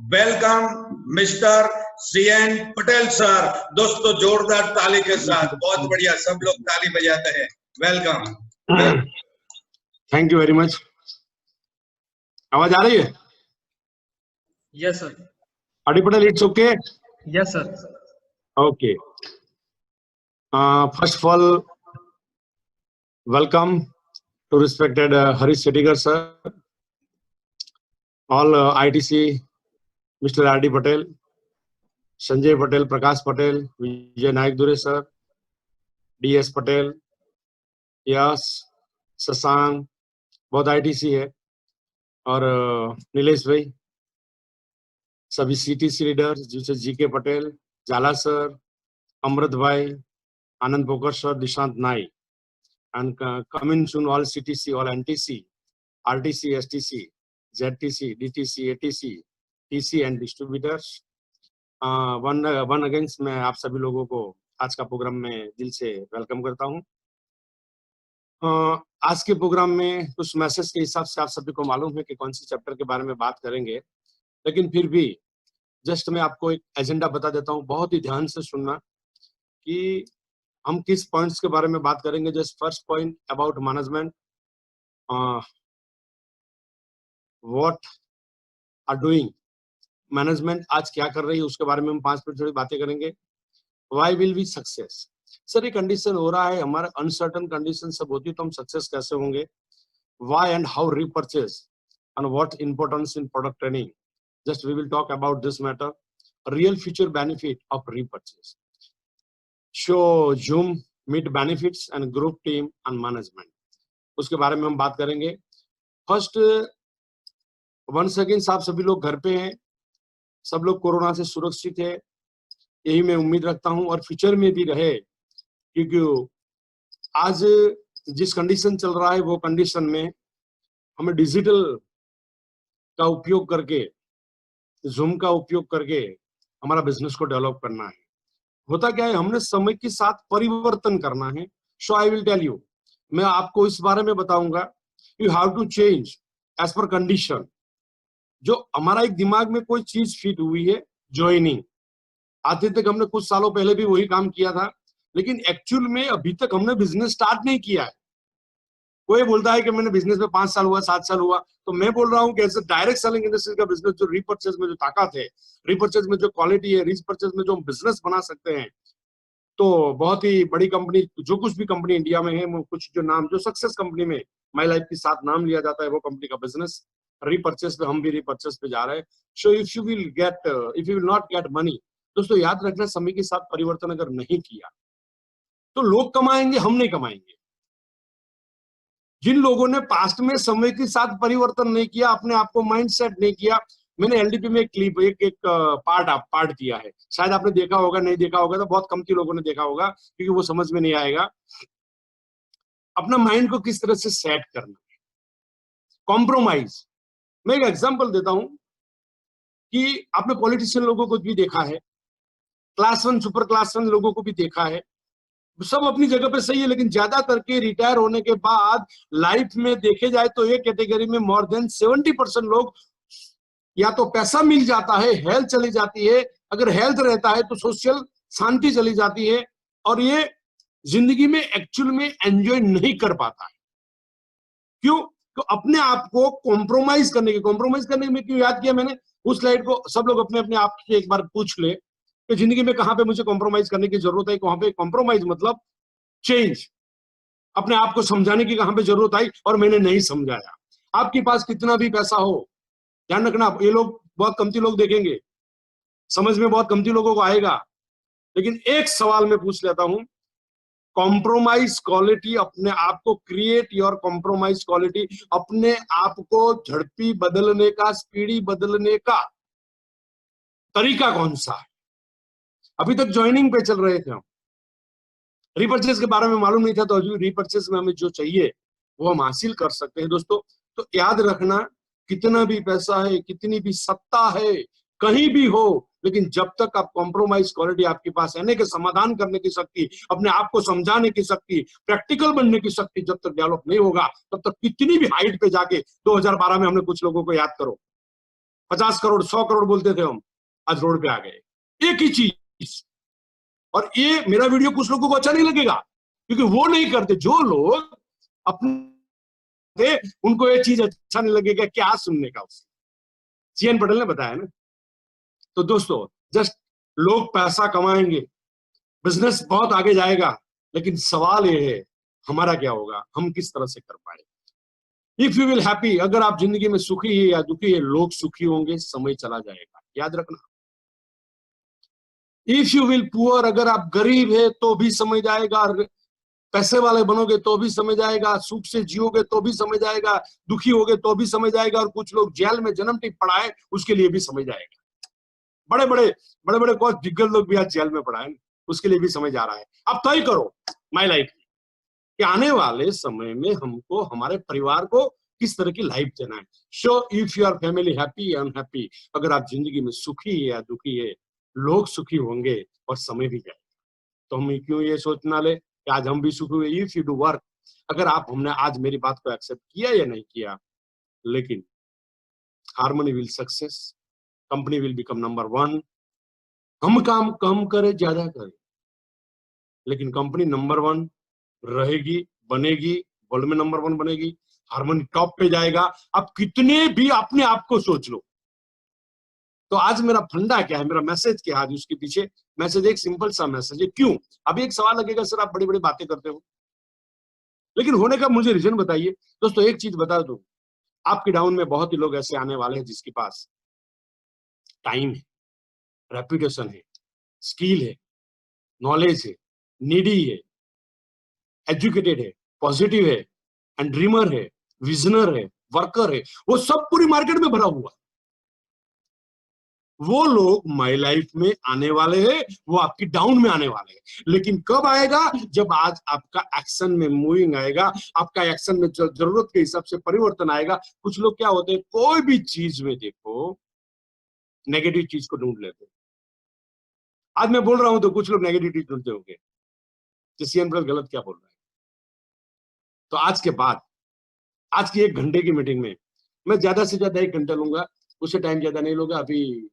Welcome mister CN Patel sir. दोस्तों जोरदार ताली के साथ, बहुत बढ़िया, सब लोग ताली बजाते हैं। Welcome. Thank you very much. आवाज आ रही है? Yes sir. RD Patel, it's okay? Yes sir. Okay, first of all welcome to respected Harish Setigar sir, all ITC, Mr. R.D. Patel, Sanjay Patel, Prakash Patel, Vijay Naik Dure sir, DS Patel, yes, Shashank, बहुत ITC है, और नीलेश भाई, सभी CTC leaders जैसे GK Patel, जाला sir, अमृत भाई, आनंद poker sir, Nishant नाई, and coming soon all CTC, all NTC, RTC, STC, ZTC, DTC, ATC, TC and distributors. One against मैं आप सभी लोगों को आज का प्रोग्राम में दिल से वेलकम करता हूं। आज के प्रोग्राम में कुछ मैसेज के हिसाब से आप सभी को मालूम है कि कौन सी चैप्टर के बारे में बात करेंगे, लेकिन फिर भी जस्ट मैं आपको एक एजेंडा बता देता हूं, बहुत ही ध्यान से सुनना कि हम किस पॉइंट्स के बारे में बात करेंगे। Just first point about management, what are doing, management आज क्या कर रही है उसके बारे में हम 5 मिनट थोड़ी बातें करेंगे। Why will we success, sir ये कंडीशन हो रहा है, हमारा अनसर्टन कंडीशन सब होती है तो हम सक्सेस कैसे होंगे। Why and how repurchase and what importance in product training, just we will talk about this matter. Real future benefit of repurchase, show Zoom meet benefits and group team and management, उसके बारे में हम बात करेंगे। First, once again आप सभी लोग घर पे हैं, सब लोग कोरोना से सुरक्षित है, यही मैं उम्मीद रखता हूं, और फ्यूचर में भी रहे, क्योंकि आज जिस कंडीशन चल रहा है वो कंडीशन में हमें डिजिटल का उपयोग करके, जूम का उपयोग करके हमारा बिजनेस को डेवलप करना है। होता क्या है, हमने समय के साथ परिवर्तन करना है। So I will tell you, मैं आपको इस बारे में बताऊंगा, you have to change as per condition. जो हमारा एक दिमाग में कोई चीज फिट हुई है, ज्वाइनिंग, आते तक हमने कुछ सालों पहले भी वही काम किया था, लेकिन एक्चुअल में अभी तक हमने बिजनेस स्टार्ट नहीं किया है। कोई बोलता है कि मैंने बिजनेस में 5 साल हुआ, 7 साल हुआ, तो मैं बोल रहा हूँ कि ऐसे डायरेक्ट सेलिंग इंडस्ट्री का बिजनेस, जो रीपर्चेज में जो ताकत है, रीपर्चेज में जो क्वालिटी है, रीपर्चेज में जो हम बिजनेस बना सकते हैं, तो बहुत ही बड़ी कंपनी, जो कुछ भी कंपनी इंडिया में है, वो कुछ जो नाम, जो सक्सेस कंपनी में माई लाइफ के साथ नाम लिया जाता है, वो कंपनी का बिजनेस रीपर्चेज पे, हम भी रीपर्चेज पे जा रहे हैं। सो if you will not get money, दोस्तों याद रखना, समय के साथ परिवर्तन अगर नहीं किया तो लोग कमाएंगे, हम नहीं कमाएंगे। जिन लोगों ने पास्ट में समय के साथ परिवर्तन नहीं किया, अपने आप को माइंड सेट नहीं किया, मैंने एलडीपी में एक क्लिप, एक पार्ट दिया है, शायद आपने देखा होगा, नहीं देखा होगा तो बहुत कम लोगों ने देखा होगा, क्योंकि वो समझ में नहीं आएगा। अपना माइंड को किस तरह से सेट करना है, कॉम्प्रोमाइज। मैं एक एग्जांपल देता हूं कि आपने पॉलिटिशियन लोगों को भी देखा है, क्लास 1 सुपर क्लास 1 लोगों को भी देखा है, सब अपनी जगह पे सही है, लेकिन ज्यादातर के रिटायर होने के बाद लाइफ में देखे जाए तो एक कैटेगरी में मोर देन 70% लोग, या तो पैसा मिल जाता है, हेल्थ चली जाती है, अगर हेल्थ रहता है तो सोशल शांति चली जाती है, और ये जिंदगी में एक्चुअल में एंजॉय नहीं कर पाता है। क्यों? तो अपने आप को कॉम्प्रोमाइज करने में क्यों याद किया मैंने उस स्लाइड को, सब लोग अपने अपने आप से एक बार पूछ ले कि जिंदगी में कहां पे मुझे कॉम्प्रोमाइज करने की जरूरत है, कहां पे कॉम्प्रोमाइज मतलब चेंज, अपने आप को समझाने की कहां पे जरूरत आई और मैंने नहीं समझाया। आपके पास कितना भी पैसा हो, ध्यान रखना, ये लोग बहुत कमती लोग देखेंगे, समझ में बहुत कमती लोगों को आएगा, लेकिन एक सवाल मैं पूछ लेता हूं, कॉम्प्रोमाइज क्वालिटी, अपने आप को क्रिएट योर कॉम्प्रोमाइज क्वालिटी, अपने आप को झड़पी बदलने का, स्पीडी बदलने का तरीका कौन सा है। अभी तक ज्वाइनिंग पे चल रहे थे हम, रीपर्चेज के बारे में मालूम नहीं था, तो अभी रीपर्चेज में हमें जो चाहिए वो हम हासिल कर सकते हैं। दोस्तों तो याद रखना, कितना भी पैसा है, कितनी भी सत्ता है, कहीं भी हो, लेकिन जब तक आप कॉम्प्रोमाइज क्वालिटी, आपके पास रहने के समाधान करने की शक्ति, अपने आप को समझाने की शक्ति, प्रैक्टिकल बनने की शक्ति जब तक डेवलप नहीं होगा, तब तक कितनी भी हाइट पे जाके 2012 में हमने कुछ लोगों को याद करो, 50 करोड़ 100 करोड़ बोलते थे हम, आज रोड पे आ गए। एक ही चीज। और ये मेरा वीडियो कुछ लोगों को अच्छा नहीं लगेगा, क्योंकि वो नहीं करते। जो लोग अपने उनको ये चीज अच्छा नहीं लगेगा, क्या सुनने का उससे। सीएन पटेल ने बताया ना। तो दोस्तों, जस्ट लोग पैसा कमाएंगे, बिजनेस बहुत आगे जाएगा, लेकिन सवाल ये है हमारा क्या होगा, हम किस तरह से कर पाए। इफ यू विल हैप्पी, अगर आप जिंदगी में सुखी है या दुखी है, लोग सुखी होंगे, समय चला जाएगा, याद रखना। इफ यू विल पुअर, अगर आप गरीब है तो भी समय जाएगा, पैसे वाले बनोगे तो भी समय जाएगा, सुख से जियोगे तो भी समय जाएगा, दुखी होगे तो भी समय जाएगा, और कुछ लोग जेल में जन्म टिप पड़ाए उसके लिए भी समय जाएगा। बड़े बड़े कोच दिग्गज लोग भी आज जेल में पड़ा है, उसके लिए भी समय जा रहा है। अब तय करो माई लाइफ कि आने वाले समय में हमको, हमारे परिवार को किस तरह की लाइफ देना है। So if you are family happy unhappy, अगर आप जिंदगी में सुखी है या दुखी है, लोग सुखी होंगे और समय भी जाएगा। तो हम क्यों ये सोचना ले कि आज हम भी सुखी हुए। इफ यू डू वर्क, अगर आप, हमने आज मेरी बात को एक्सेप्ट किया या नहीं किया, लेकिन harmony will success, company will become number 1। हम काम कम करें ज्यादा करें, लेकिन कंपनी नंबर 1 रहेगी, बनेगी, वर्ल्ड में नंबर 1 बनेगी, हार्मनी टॉप पे जाएगा। आप कितने भी अपने आप को सोच लो। तो आज मेरा फंडा क्या है, मेरा मैसेज क्या है आज, उसके पीछे मैसेज एक सिंपल सा मैसेज है। क्यों? अभी एक सवाल लगेगा, सर आप बड़ी बड़ी बातें करते हो, लेकिन होने का मुझे रीजन बताइए। दोस्तों एक चीज बता दो, आपके डाउन में बहुत ही लोग ऐसे आने वाले हैं जिसके पास टाइम है, रेपुटेशन है, स्किल है, नॉलेज है, नीडी है, एजुकेटेड है, पॉजिटिव है, एंड ड्रीमर है, विजनर है, वर्कर है, वो सब पूरी मार्केट में भरा हुआ। वो लोग माई लाइफ में आने वाले हैं, वो आपकी डाउन में आने वाले हैं। लेकिन कब आएगा? जब आज आपका एक्शन में मूविंग आएगा, आपका एक्शन में जरूरत के हिसाब से परिवर्तन आएगा। कुछ लोग क्या होते हैं, कोई भी चीज में देखो नेगेटिव चीज को ढूंढ लेते हैं। आज मैं बोल रहा हूं तो कुछ लोग नेगेटिव चीज ढूंढते होंगे, सीएन पटेल गलत क्या बोल रहा है। तो आज के बाद, आज की 1 घंटे की मीटिंग में मैं ज्यादा से ज्यादा 1 घंटा लूंगा, उससे टाइम ज्यादा नहीं लूंगा। अभी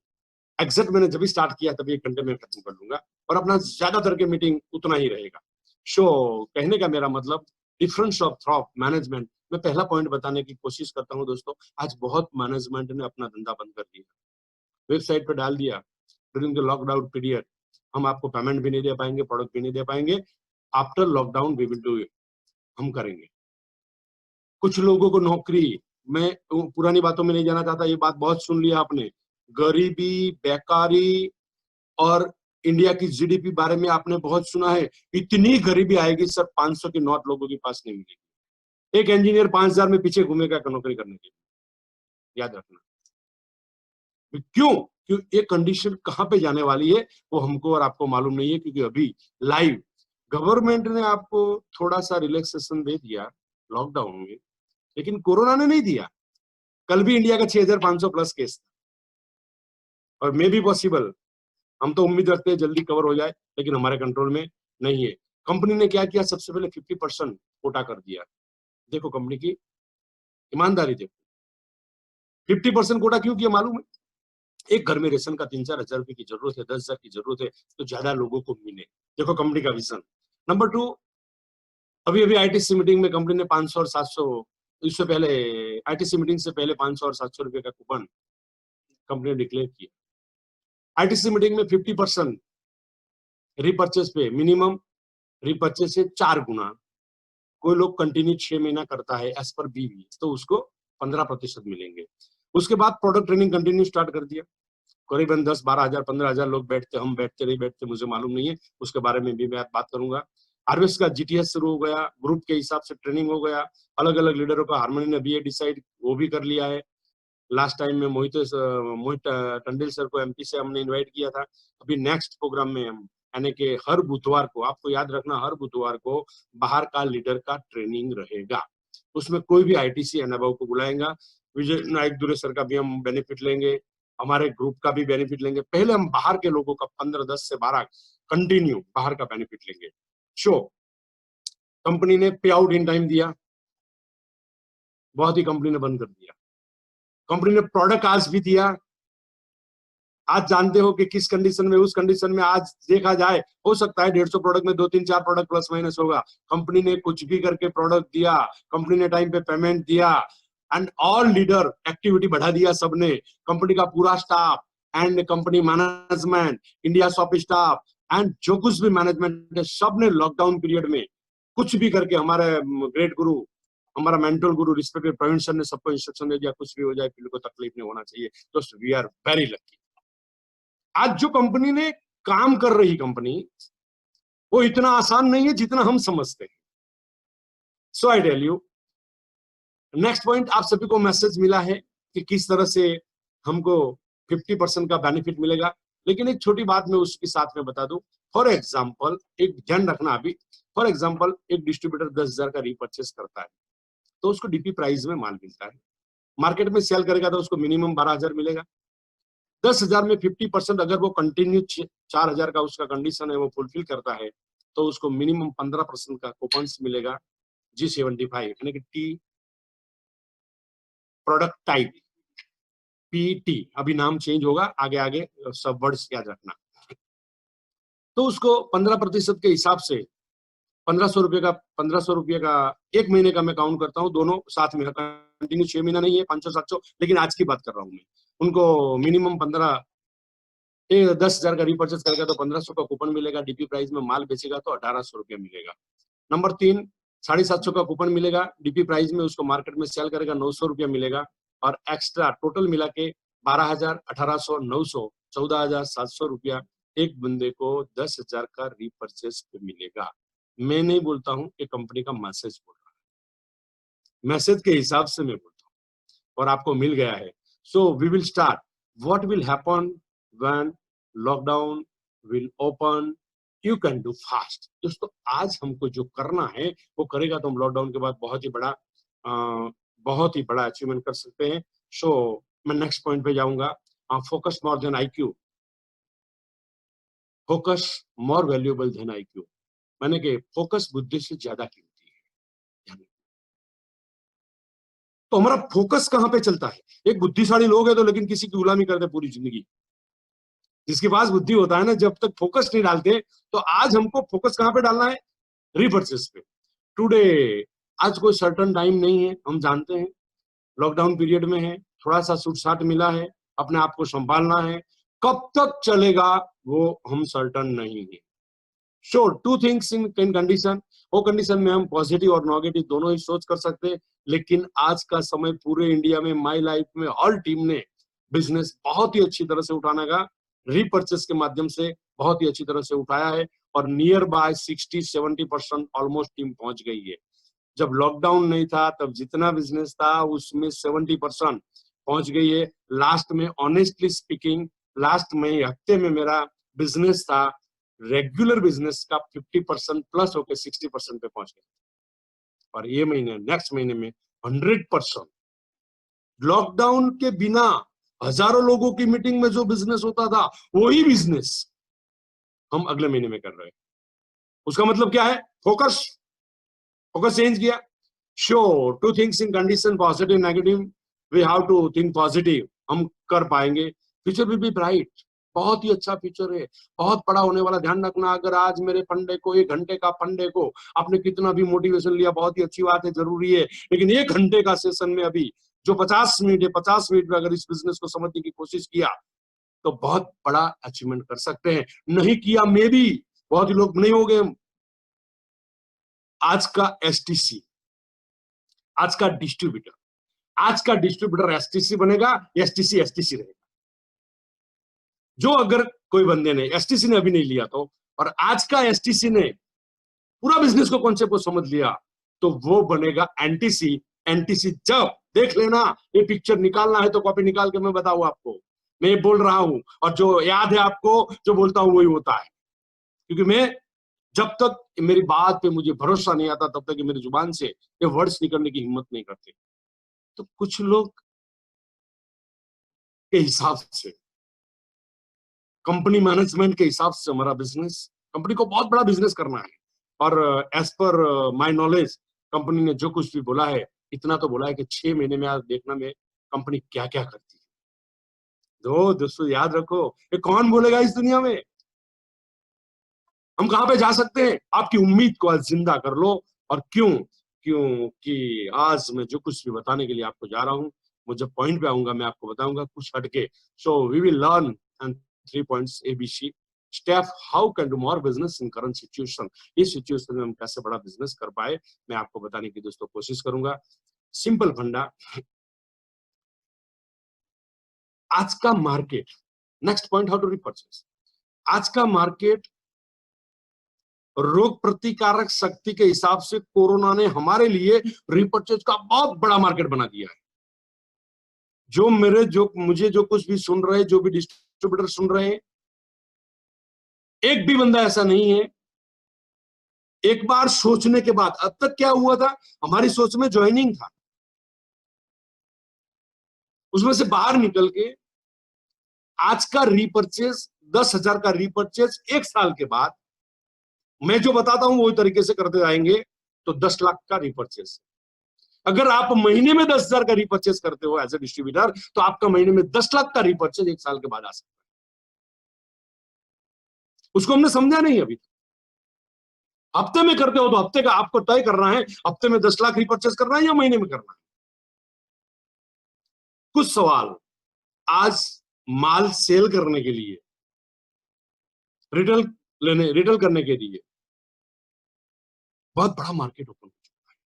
एग्जैक्ट मैंने जब भी स्टार्ट किया तभी 1 घंटे में खत्म कर लूंगा, और अपना ज्यादातर के मीटिंग उतना ही रहेगा। शो कहने का मेरा मतलब, डिफरेंस ऑफ थॉट मैनेजमेंट, मैं पहला पॉइंट बताने की कोशिश करता हूं। दोस्तों आज बहुत मैनेजमेंट ने अपना धंधा बंद कर दिया, वेबसाइट पर डाल दिया ड्यूरिंग द लॉकडाउन पीरियड, हम आपको पेमेंट भी नहीं दे पाएंगे, प्रोडक्ट भी नहीं दे पाएंगे, after lockdown we will do it, हम करेंगे। कुछ लोगों को नौकरी, मैं पुरानी बातों में नहीं जाना चाहता, ये बात बहुत सुन लिया आपने, गरीबी, बेकारी और इंडिया की जीडीपी बारे में आपने बहुत सुना है। इतनी गरीबी आएगी सर, 500 की नोट लोगों के पास नहीं मिलेगी। एक इंजीनियर 5000 में पीछे घूमेगा नौकरी करने के लिए, याद रखना। क्यों? ये कंडीशन कहां पे जाने वाली है वो हमको और आपको मालूम नहीं है, क्योंकि अभी लाइव गवर्नमेंट ने आपको थोड़ा सा रिलैक्सेशन दे दिया लॉकडाउन में, लेकिन कोरोना ने नहीं दिया। कल भी इंडिया का 6500 प्लस केस था, और मे बी पॉसिबल, हम तो उम्मीद रखते हैं जल्दी कवर हो जाए, लेकिन हमारे कंट्रोल में नहीं है। कंपनी ने क्या किया, सबसे पहले 50% कोटा कर दिया। देखो कंपनी की ईमानदारी देखो, 50% कोटा क्यों किया मालूम है? एक घर में रेशन का 3-4 हजार रुपए की जरूरत है, 10,000 की जरूरत है, तो ज्यादा लोगों को मिले। देखो कंपनी का विजन। नंबर 2, अभी अभी आईटीसी मीटिंग में कंपनी ने 500 और 700, इससे पहले आईटीसी मीटिंग से पहले 500 और 700 रुपए का कूपन कंपनी ने डिक्लेयर किया। आईटीसी मीटिंग में 50% रिपर्चेस पे, मिनिमम रिपर्चेस से 4 गुना। कोई लोग कंटिन्यू 6 महीना करता है एज पर बीवी, तो उसको 15% मिलेंगे। उसके बाद प्रोडक्ट ट्रेनिंग कंटिन्यू स्टार्ट कर दिया। करीबन 10-12 हजार 15 हजार लोग बैठते, हम बैठते नहीं बैठते मुझे मालूम नहीं है, उसके बारे में भी मैं बात करूंगा। हार्वेस्ट का जीटीएस शुरू हो गया, ग्रुप के हिसाब से ट्रेनिंग हो गया, अलग अलग लीडरों का हार्मनी ने भी ये डिसाइड वो भी कर लिया है। लास्ट टाइम में मोहित टंडेल सर को एमपी से हमने इन्वाइट किया था। अभी नेक्स्ट प्रोग्राम में हम, यानी कि हर बुधवार को, आपको याद रखना, हर बुधवार को बाहर का लीडर का ट्रेनिंग रहेगा। उसमें कोई भी आईटीसी अनुभव को बुलाएगा। विजय नायक दुरे सर का भी हम बेनिफिट लेंगे, हमारे ग्रुप का भी बेनिफिट लेंगे। पहले हम बाहर के लोगों का 15, 10 से 12 कंटिन्यू बाहर का बेनिफिट लेंगे। शो कंपनी ने पे आउट इन टाइम दिया, बहुत ही कंपनी ने बंद कर दिया। कंपनी ने प्रोडक्ट आज भी दिया, आज जानते हो कि किस कंडीशन में, उस कंडीशन में आज देखा जाए, हो सकता है 150 प्रोडक्ट में 2-3-4 प्रोडक्ट प्लस माइनस होगा। कंपनी ने कुछ भी करके प्रोडक्ट दिया, कंपनी ने टाइम पे पेमेंट दिया, एंड ऑल लीडर एक्टिविटी बढ़ा दिया सबने, कंपनी का पूरा staff and company management, India shop staff and जो कुछ भी मैनेजमेंट है, सबने लॉकडाउन पीरियड में कुछ भी करके, हमारे ग्रेट गुरु, हमारा मेंटल गुरु रिस्पेक्टेड प्रवीण सर ने सबको इंस्ट्रक्शन दे दिया, कुछ भी हो जाए फील्ड को तकलीफ नहीं होना चाहिए। तो वी आर वेरी लकी। आज जो कंपनी ने काम कर रही कंपनी, वो इतना आसान नहीं है जितना हम समझते हैं। So I tell you, next point, आप सभी को मैसेज मिला है कि किस तरह से हमको 50% का बेनिफिट मिलेगा, लेकिन एक छोटी बात मैं उसके साथ में बता दूं। फॉर एग्जांपल, एक ध्यान रखना अभी, फॉर एग्जांपल एक डिस्ट्रीब्यूटर 10,000 का रीपर्चेस करता है, तो उसको डीपी प्राइस में माल मिलता है, मार्केट में सेल करेगा तो उसको मिनिमम 12,000 मिलेगा। 10,000 में 50% अगर वो कंटिन्यू 4,000 का उसका कंडीशन है, वो फुलफिल करता है, तो उसको मिनिमम 15% का कूपन्स मिलेगा G75, यानी कि टी प्रोडक्ट टाइप, पीटी, अभी नाम चेंज होगा, आगे आगे सब वर्ड्स याद रखना। तो उसको 15% के हिसाब से 1,500 रुपये का एक महीने का मैं काउंट करता हूँ, दोनों साथ में, कंटिन्यू 6 महीना नहीं है, 500-700, लेकिन आज की बात कर रहा हूँ मैं। उनको मिनिमम 10,000 का रीपर्चेस करेगा तो 1,500 का कूपन मिलेगा, डीपी प्राइस में माल बेचेगा तो 1,800 रुपया मिलेगा। नंबर 3, 750 का कूपन मिलेगा, डीपी प्राइस में उसको मार्केट में सेल करेगा 900 रुपया मिलेगा, और एक्स्ट्रा टोटल मिला के 12,000, 1,800, 900, 14,700 रुपया एक बंदे को 10,000 का रीपर्चेस पे मिलेगा। मैं नहीं बोलता हूँ, ये कंपनी का मैसेज बोल रहा है, मैसेज के हिसाब से मैं बोलता हूँ, और आपको मिल गया है। So we will start, what will happen when lockdown will open, you can do fast. दोस्तों, आज हमको जो करना है वो करेगा तो हम लॉकडाउन के बाद बहुत ही बड़ा अचीवमेंट कर सकते हैं। सो मैं नेक्स्ट पॉइंट पे जाऊंगा, focus more than IQ, focus more valuable then IQ, माने कि फोकस बुद्धि से ज्यादा कीमती है। तो हमारा फोकस कहां पे चलता है? एक बुद्धिशाली लोग है तो लेकिन किसी की गुलामी करते पूरी जिंदगी। जिसके पास बुद्धि होता है ना, जब तक फोकस नहीं डालते, तो आज हमको फोकस कहां पे डालना है? रीपर्चेस पे। टुडे, आज कोई सर्टन टाइम नहीं है, हम जानते हैं लॉकडाउन पीरियड में है, थोड़ा सा छूट-छाट मिला है, अपने आप को संभालना है, कब तक चलेगा वो हम सर्टन नहीं है। सो 2 थिंग्स इन कंडीशन, वो कंडीशन में हम पॉजिटिव और नेगेटिव दोनों ही सोच कर सकते हैं, लेकिन आज का समय पूरे इंडिया में, माई लाइफ में, ऑल टीम ने बिजनेस बहुत ही अच्छी तरह से उठाने का, रीपर्चेस के माध्यम से बहुत ही अच्छी तरह से उठाया है, और नियर बाय 60-70% ऑलमोस्ट टीम पहुंच गई है। जब लॉकडाउन नहीं था तब जितना बिजनेस था उसमें 70% पहुंच गई है। लास्ट में ऑनेस्टली स्पीकिंग, लास्ट में हफ्ते में मेरा बिजनेस था, रेगुलर बिजनेस का 50% प्लस होकर 60% पे पहुंच गया, और ये महीने, नेक्स्ट महीने में 100%। लॉकडाउन के बिना हजारों लोगों की मीटिंग में जो बिजनेस होता था, वही बिजनेस हम अगले महीने में कर रहे हैं। उसका मतलब क्या है? फोकस, फोकस चेंज किया। So 2 things in condition positive negative, we have to think positive, हम कर पाएंगे। फ्यूचर विल बी ब्राइट, बहुत ही अच्छा फ्यूचर है, बहुत बड़ा होने वाला। ध्यान रखना, अगर आज मेरे फंडे को, 1 घंटे का फंडे को आपने कितना भी मोटिवेशन लिया, बहुत ही अच्छी बात है, जरूरी है, लेकिन 1 घंटे का सेशन में अभी जो 50 मिनट है, 50 मिनट में अगर इस बिजनेस को समझने की कोशिश किया तो बहुत बड़ा अचीवमेंट कर सकते हैं। नहीं किया, मे भी बहुत ही लोग नहीं हो गए। आज का एसटीसी, आज का डिस्ट्रीब्यूटर, आज का डिस्ट्रीब्यूटर एसटीसी बनेगा, एसटीसी एसटीसी रहेगा। जो अगर कोई बंदे ने, एसटीसी ने अभी नहीं लिया तो, और आज का एसटीसी ने पूरा बिजनेस को कॉन्सेप्ट को समझ लिया, तो वो बनेगा एनटीसी। एनटीसी जब देख लेना, ये पिक्चर निकालना है तो कॉपी निकाल के मैं बताऊं आपको, मैं ये बोल रहा हूं, और जो याद है आपको, जो बोलता हूं वही होता है, क्योंकि मैं जब तक मेरी बात पे मुझे भरोसा नहीं आता तब तक मेरी जुबान से ये वर्ड्स निकलने की हिम्मत नहीं करते। तो कुछ लोग के हिसाब से, कंपनी मैनेजमेंट के हिसाब से हमारा बिजनेस, कंपनी को बहुत बड़ा बिजनेस करना है, और as per my knowledge company ने जो कुछ भी बोला है, इतना तो बोला है कि 6 महीने में आज देखना में कंपनी क्या क्या करती है। दोस्तों याद रखो, ये कौन बोलेगा इस दुनिया में? हम कहां पे जा सकते हैं? आपकी उम्मीद को आज जिंदा कर लो। और क्यों? क्योंकि आज मैं जो कुछ भी बताने के लिए आपको जा रहा हूं, वो जब पॉइंट पे आऊंगा मैं आपको बताऊंगा कुछ हटके। So we will learn and 3 points ABC step how can do more business in current situation. इस सिचुएशन में हम कैसे बड़ा बिजनेस कर पाए, मैं आपको बताने की दोस्तों कोशिश करूंगा। सिंपल फंडा, आज का market, next point how to repurchase. आज का मार्केट रोग प्रतिकारक शक्ति के हिसाब से कोरोना ने हमारे लिए रिपर्चेज का बहुत बड़ा मार्केट बना दिया है। मुझे जो कुछ भी सुन रहे, जो भी डिस्ट्रीब्यूटर सुन रहे हैं, एक भी बंदा ऐसा नहीं है एक बार सोचने के बाद। अब तक क्या हुआ था, हमारी सोच में ज्वाइनिंग था, उसमें से बाहर निकल के आज का रीपर्चेज 10,000 का रीपर्चेज 1 साल के बाद मैं जो बताता हूं वही तरीके से करते जाएंगे तो 10 लाख का रीपर्चेज। अगर आप महीने में 10,000 का रीपर्चेज करते हो एज ए डिस्ट्रीब्यूटर, तो आपका महीने में 10 लाख का रीपर्चेज 1 साल के बाद आ सकता है। उसको हमने समझा नहीं अभी तक। हफ्ते में करते हो तो हफ्ते का आपको तय करना है, हफ्ते में 10 लाख रीपर्चेज करना है या महीने में करना है। कुछ सवाल, आज माल सेल करने के लिए, रिटेल करने के लिए बहुत बड़ा मार्केट ओपन हो चुका है।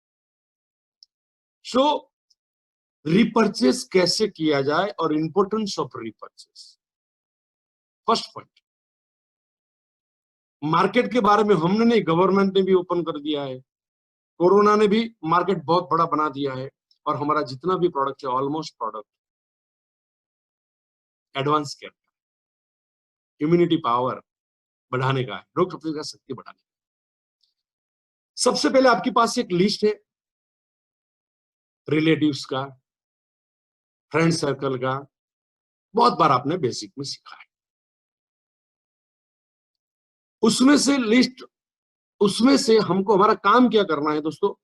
सो रिपर्चेस कैसे किया जाए और importance of repurchase. First point, market के बारे में हमने नहीं, गवर्नमेंट ने भी ओपन कर दिया है, कोरोना ने भी मार्केट बहुत बड़ा बना दिया है। और हमारा जितना भी प्रोडक्ट है, almost product advance care, immunity power बढ़ाने का है, रोग प्रतिरोधक शक्ति बढ़ाने का। सबसे पहले आपके पास एक लिस्ट है रिलेटिव्स का, फ्रेंड सर्कल का, बहुत बार आपने बेसिक में सीखा है। उसमें से हमको हमारा काम क्या करना है दोस्तों,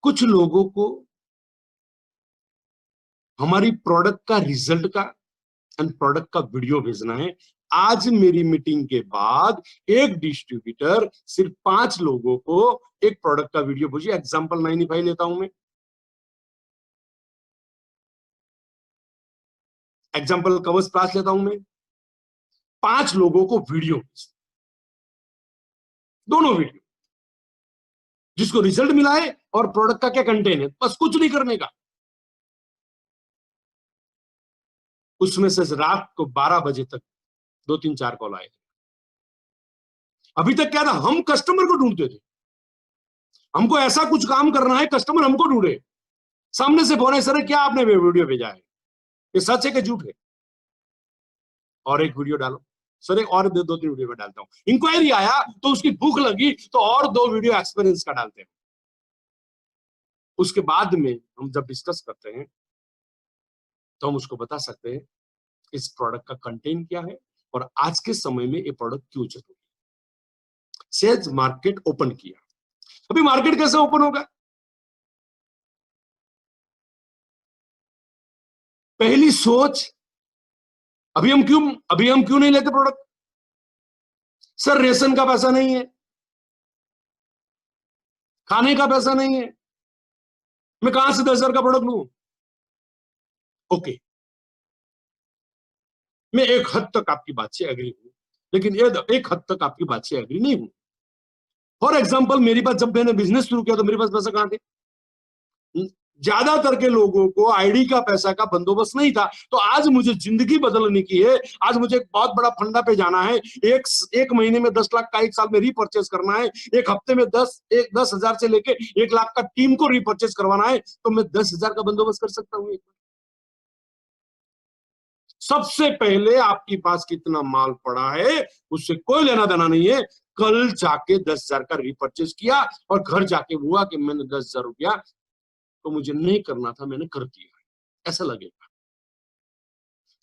कुछ लोगों को हमारी प्रोडक्ट का रिजल्ट का एंड प्रोडक्ट का वीडियो भेजना है। आज मेरी मीटिंग के बाद एक डिस्ट्रीब्यूटर सिर्फ 5 लोगों को एक प्रोडक्ट का वीडियो भेजिए। एग्जांपल 95 लेता हूं मैं, एग्जांपल कवच प्लास लेता हूं मैं, 5 लोगों को वीडियो, दोनों वीडियो, जिसको रिजल्ट मिला है और प्रोडक्ट का क्या कंटेंट है, बस कुछ नहीं करने का। उसमें से रात को 12 बजे तक 2-3-4 कॉल आए। अभी तक क्या था, हम कस्टमर को ढूंढते थे, हमको ऐसा कुछ काम करना है, कस्टमर हमको ढूंढे, सामने से बोले सर क्या आपने वीडियो भेजा है, ये सच है कि झूठ है, और एक वीडियो डालो सर, एक और 2-3 वीडियो में डालता हूं। इंक्वायरी आया तो उसकी भूख लगी तो और 2 वीडियो एक्सपीरियंस का डालते हैं। उसके बाद में हम जब डिस्कस करते हैं तो हम उसको बता सकते हैं इस प्रोडक्ट का कंटेंट क्या है और आज के समय में ये प्रोडक्ट क्यों जरूरी है। सेल्स मार्केट ओपन किया, अभी मार्केट कैसे ओपन होगा? पहली सोच, अभी हम क्यों नहीं लेते प्रोडक्ट? सर रेशन का पैसा नहीं है, खाने का पैसा नहीं है, मैं कहां से 10,000 का प्रोडक्ट लूं? ओके, मैं एक हद तक आपकी बात से एग्री हूं, लेकिन एक हद तक आपकी बात से एग्री नहीं हूं। फॉर एग्जाम्पल, मेरी पास जब मैंने बिजनेस शुरू किया तो मेरे पास पैसा कहां थे? ज्यादातर के लोगों को आईडी का पैसा का बंदोबस्त नहीं था। तो आज मुझे जिंदगी बदलने की है, आज मुझे एक बहुत बड़ा फंडा पे जाना है, एक महीने में 10 लाख का, 1 साल में रीपर्चेज करना है, एक हफ्ते में 10,000 से लेके 1 लाख का टीम को रीपर्चेज करवाना है, तो मैं 10,000 का बंदोबस्त कर सकता हूं। सबसे पहले आपके पास कितना माल पड़ा है उससे कोई लेना देना नहीं है। कल जाके 10,000 का रीपर्चेज किया और घर जाके हुआ कि मैंने 10,000 रुपया तो मुझे नहीं करना था, मैंने कर दिया, ऐसा लगेगा।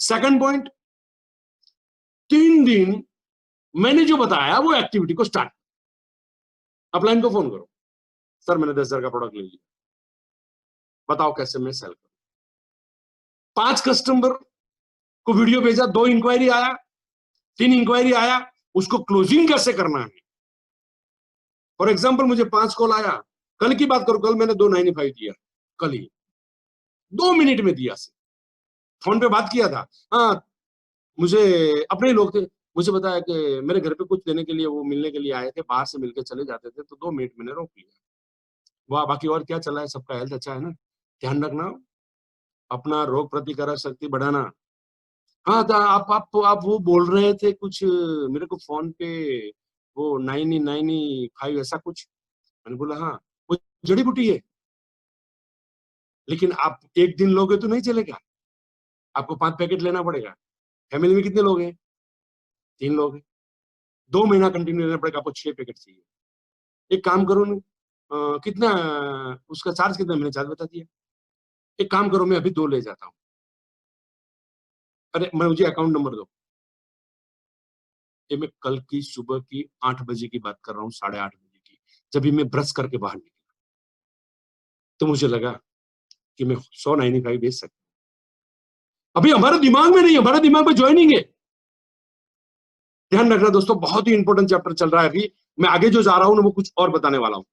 सेकंड पॉइंट, 3 दिन मैंने जो बताया वो एक्टिविटी को स्टार्ट, अपलाइन को फोन करो, सर मैंने 10,000 का प्रोडक्ट ले लिया, बताओ कैसे मैं सेल करूं। 5 कस्टमर को वीडियो भेजा, 2 इंक्वायरी आया, 3 इंक्वायरी आया, उसको क्लोजिंग कैसे करना है। फॉर एग्जाम्पल मुझे 5 कॉल आया, कल की बात करो, कल मैंने 295 दिया, कल ही 2 मिनट में दिया, फोन पे बात किया था। हाँ, मुझे अपने ही लोग थे, मुझे बताया कि मेरे घर पे कुछ देने के लिए वो मिलने के लिए आए थे, बाहर से मिलकर चले जाते थे, तो 2 मिनट मैंने रोक लिया। वाह, बाकी और क्या चला है, सबका हेल्थ अच्छा है ना, ध्यान रखना, अपना रोग प्रतिकारक शक्ति बढ़ाना। हाँ, तो आप वो बोल रहे थे कुछ मेरे को फोन पे, वो 995 ऐसा कुछ, मैंने बोला हाँ, वो जड़ी बूटी है, लेकिन आप एक दिन लोगे तो नहीं चलेगा, आपको 5 पैकेट लेना पड़ेगा। फैमिली में कितने लोग हैं, 3 लोग हैं, 2 महीना कंटिन्यू लेना पड़ेगा, आपको 6 पैकेट चाहिए। एक काम करो ना, कितना उसका चार्ज कितना, मैंने चार्ज बता दिया। एक काम करो, मैं अभी 2 ले जाता हूँ। अरे मुझे अकाउंट नंबर दो। ये मैं कल की सुबह की 8 बजे की बात कर रहा हूँ, 8:30 बजे की, जब भी मैं ब्रश करके बाहर निकला, तो मुझे लगा कि मैं 195 बेच सकता हूँ। अभी हमारे दिमाग में नहीं, हमारे दिमाग में ज्वाइनिंग है। ध्यान रखना दोस्तों, बहुत ही इंपॉर्टेंट चैप्टर चल रहा है अभी, मैं आगे जो जा रहा हूं ना वो कुछ और बताने वाला हूं।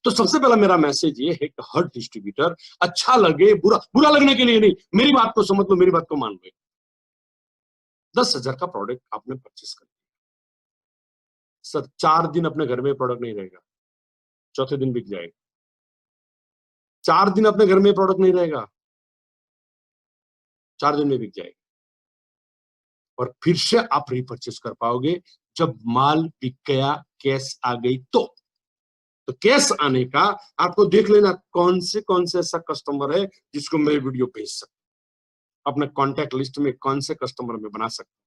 तो सबसे पहला मेरा मैसेज ये है कि हर डिस्ट्रीब्यूटर, अच्छा लगे बुरा लगने के लिए नहीं, मेरी बात को समझ लो, मेरी बात को मान लो, 10,000 का प्रोडक्ट आपने परचेस कर लिया सर, 4 दिन अपने घर में प्रोडक्ट नहीं रहेगा, चौथे दिन बिक जाएगा। 4 दिन अपने घर में प्रोडक्ट नहीं रहेगा, 4 दिन में बिक जाएगा, और फिर से आप रीपरचेस कर पाओगे जब माल बिक गया, कैश आ गई तो कैश आने का आपको देख लेना कौन से ऐसा कस्टमर है जिसको मैं वीडियो भेज सकता हूं, अपने कॉन्टैक्ट लिस्ट में कौन से कस्टमर में बना सकता हूं,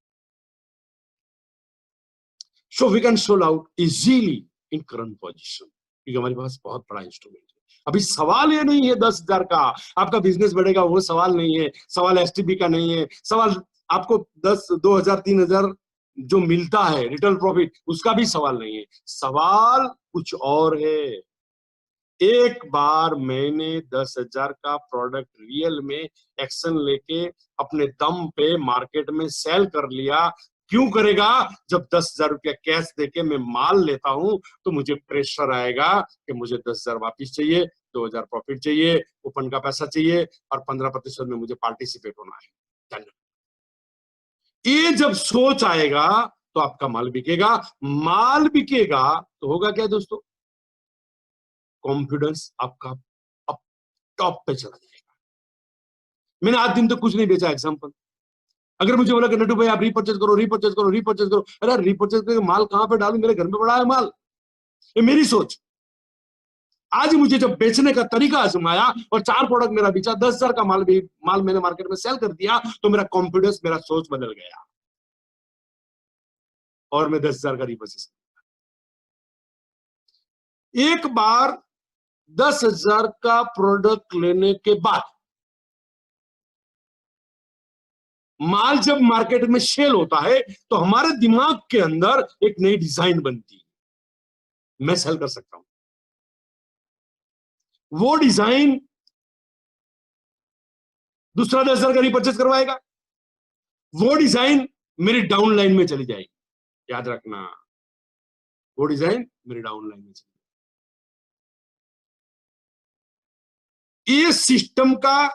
so we can sold out easily in current position, क्योंकि हमारे पास बहुत बड़ा इंस्ट्रूमेंट है। अभी सवाल ये नहीं है 10,000 का आपका बिजनेस बढ़ेगा, वो सवाल नहीं है, सवाल एसटीबी का नहीं है, सवाल आपको 10, 2,000, 3,000 जो मिलता है रिटर्न प्रॉफिट, उसका भी सवाल नहीं है, सवाल कुछ और है। एक बार मैंने 10,000 का प्रोडक्ट रियल में एक्शन लेके अपने दम पे मार्केट में सेल कर लिया, क्यों करेगा, जब 10,000 रुपया कैश देके मैं माल लेता हूं तो मुझे प्रेशर आएगा कि मुझे 10,000 वापिस चाहिए, 2,000 प्रॉफिट चाहिए, कूपन का पैसा चाहिए, और 15% में मुझे पार्टिसिपेट होना है। ये जब सोच आएगा तो आपका माल बिकेगा, माल बिकेगा तो होगा क्या दोस्तों, कॉन्फिडेंस आपका अप टॉप पे चला जाएगा। मैंने आज दिन तक कुछ नहीं बेचा, एग्जांपल, अगर मुझे बोला कि नटू भाई आप रीपरचेज करो, रीपरचेज करो, रीपरचेज करो, अरे रीपरचेज करके माल कहां पे डालूं, मेरे घर में पड़ा है माल, ये मेरी सोच। आज मुझे जब बेचने का तरीका आजमाया और 4 प्रोडक्ट मेरा बेचा, 10,000 का माल मैंने मार्केट में सेल कर दिया, तो मेरा कॉन्फिडेंस, मेरा सोच बदल गया, और मैं 10,000 का रीपरचेज। एक बार 10,000 का प्रोडक्ट लेने के बाद माल जब मार्केट में सेल होता है तो हमारे दिमाग के अंदर एक नई डिजाइन बनती है, मैं सेल कर सकता हूं। वो डिजाइन दूसरा 10,000 का रीपरचेज करवाएगा, वो डिजाइन मेरी डाउन लाइन में चली जाएगी, याद रखना, वो डिजाइन मेरी डाउन लाइन में चली जाएगी। ये सिस्टम का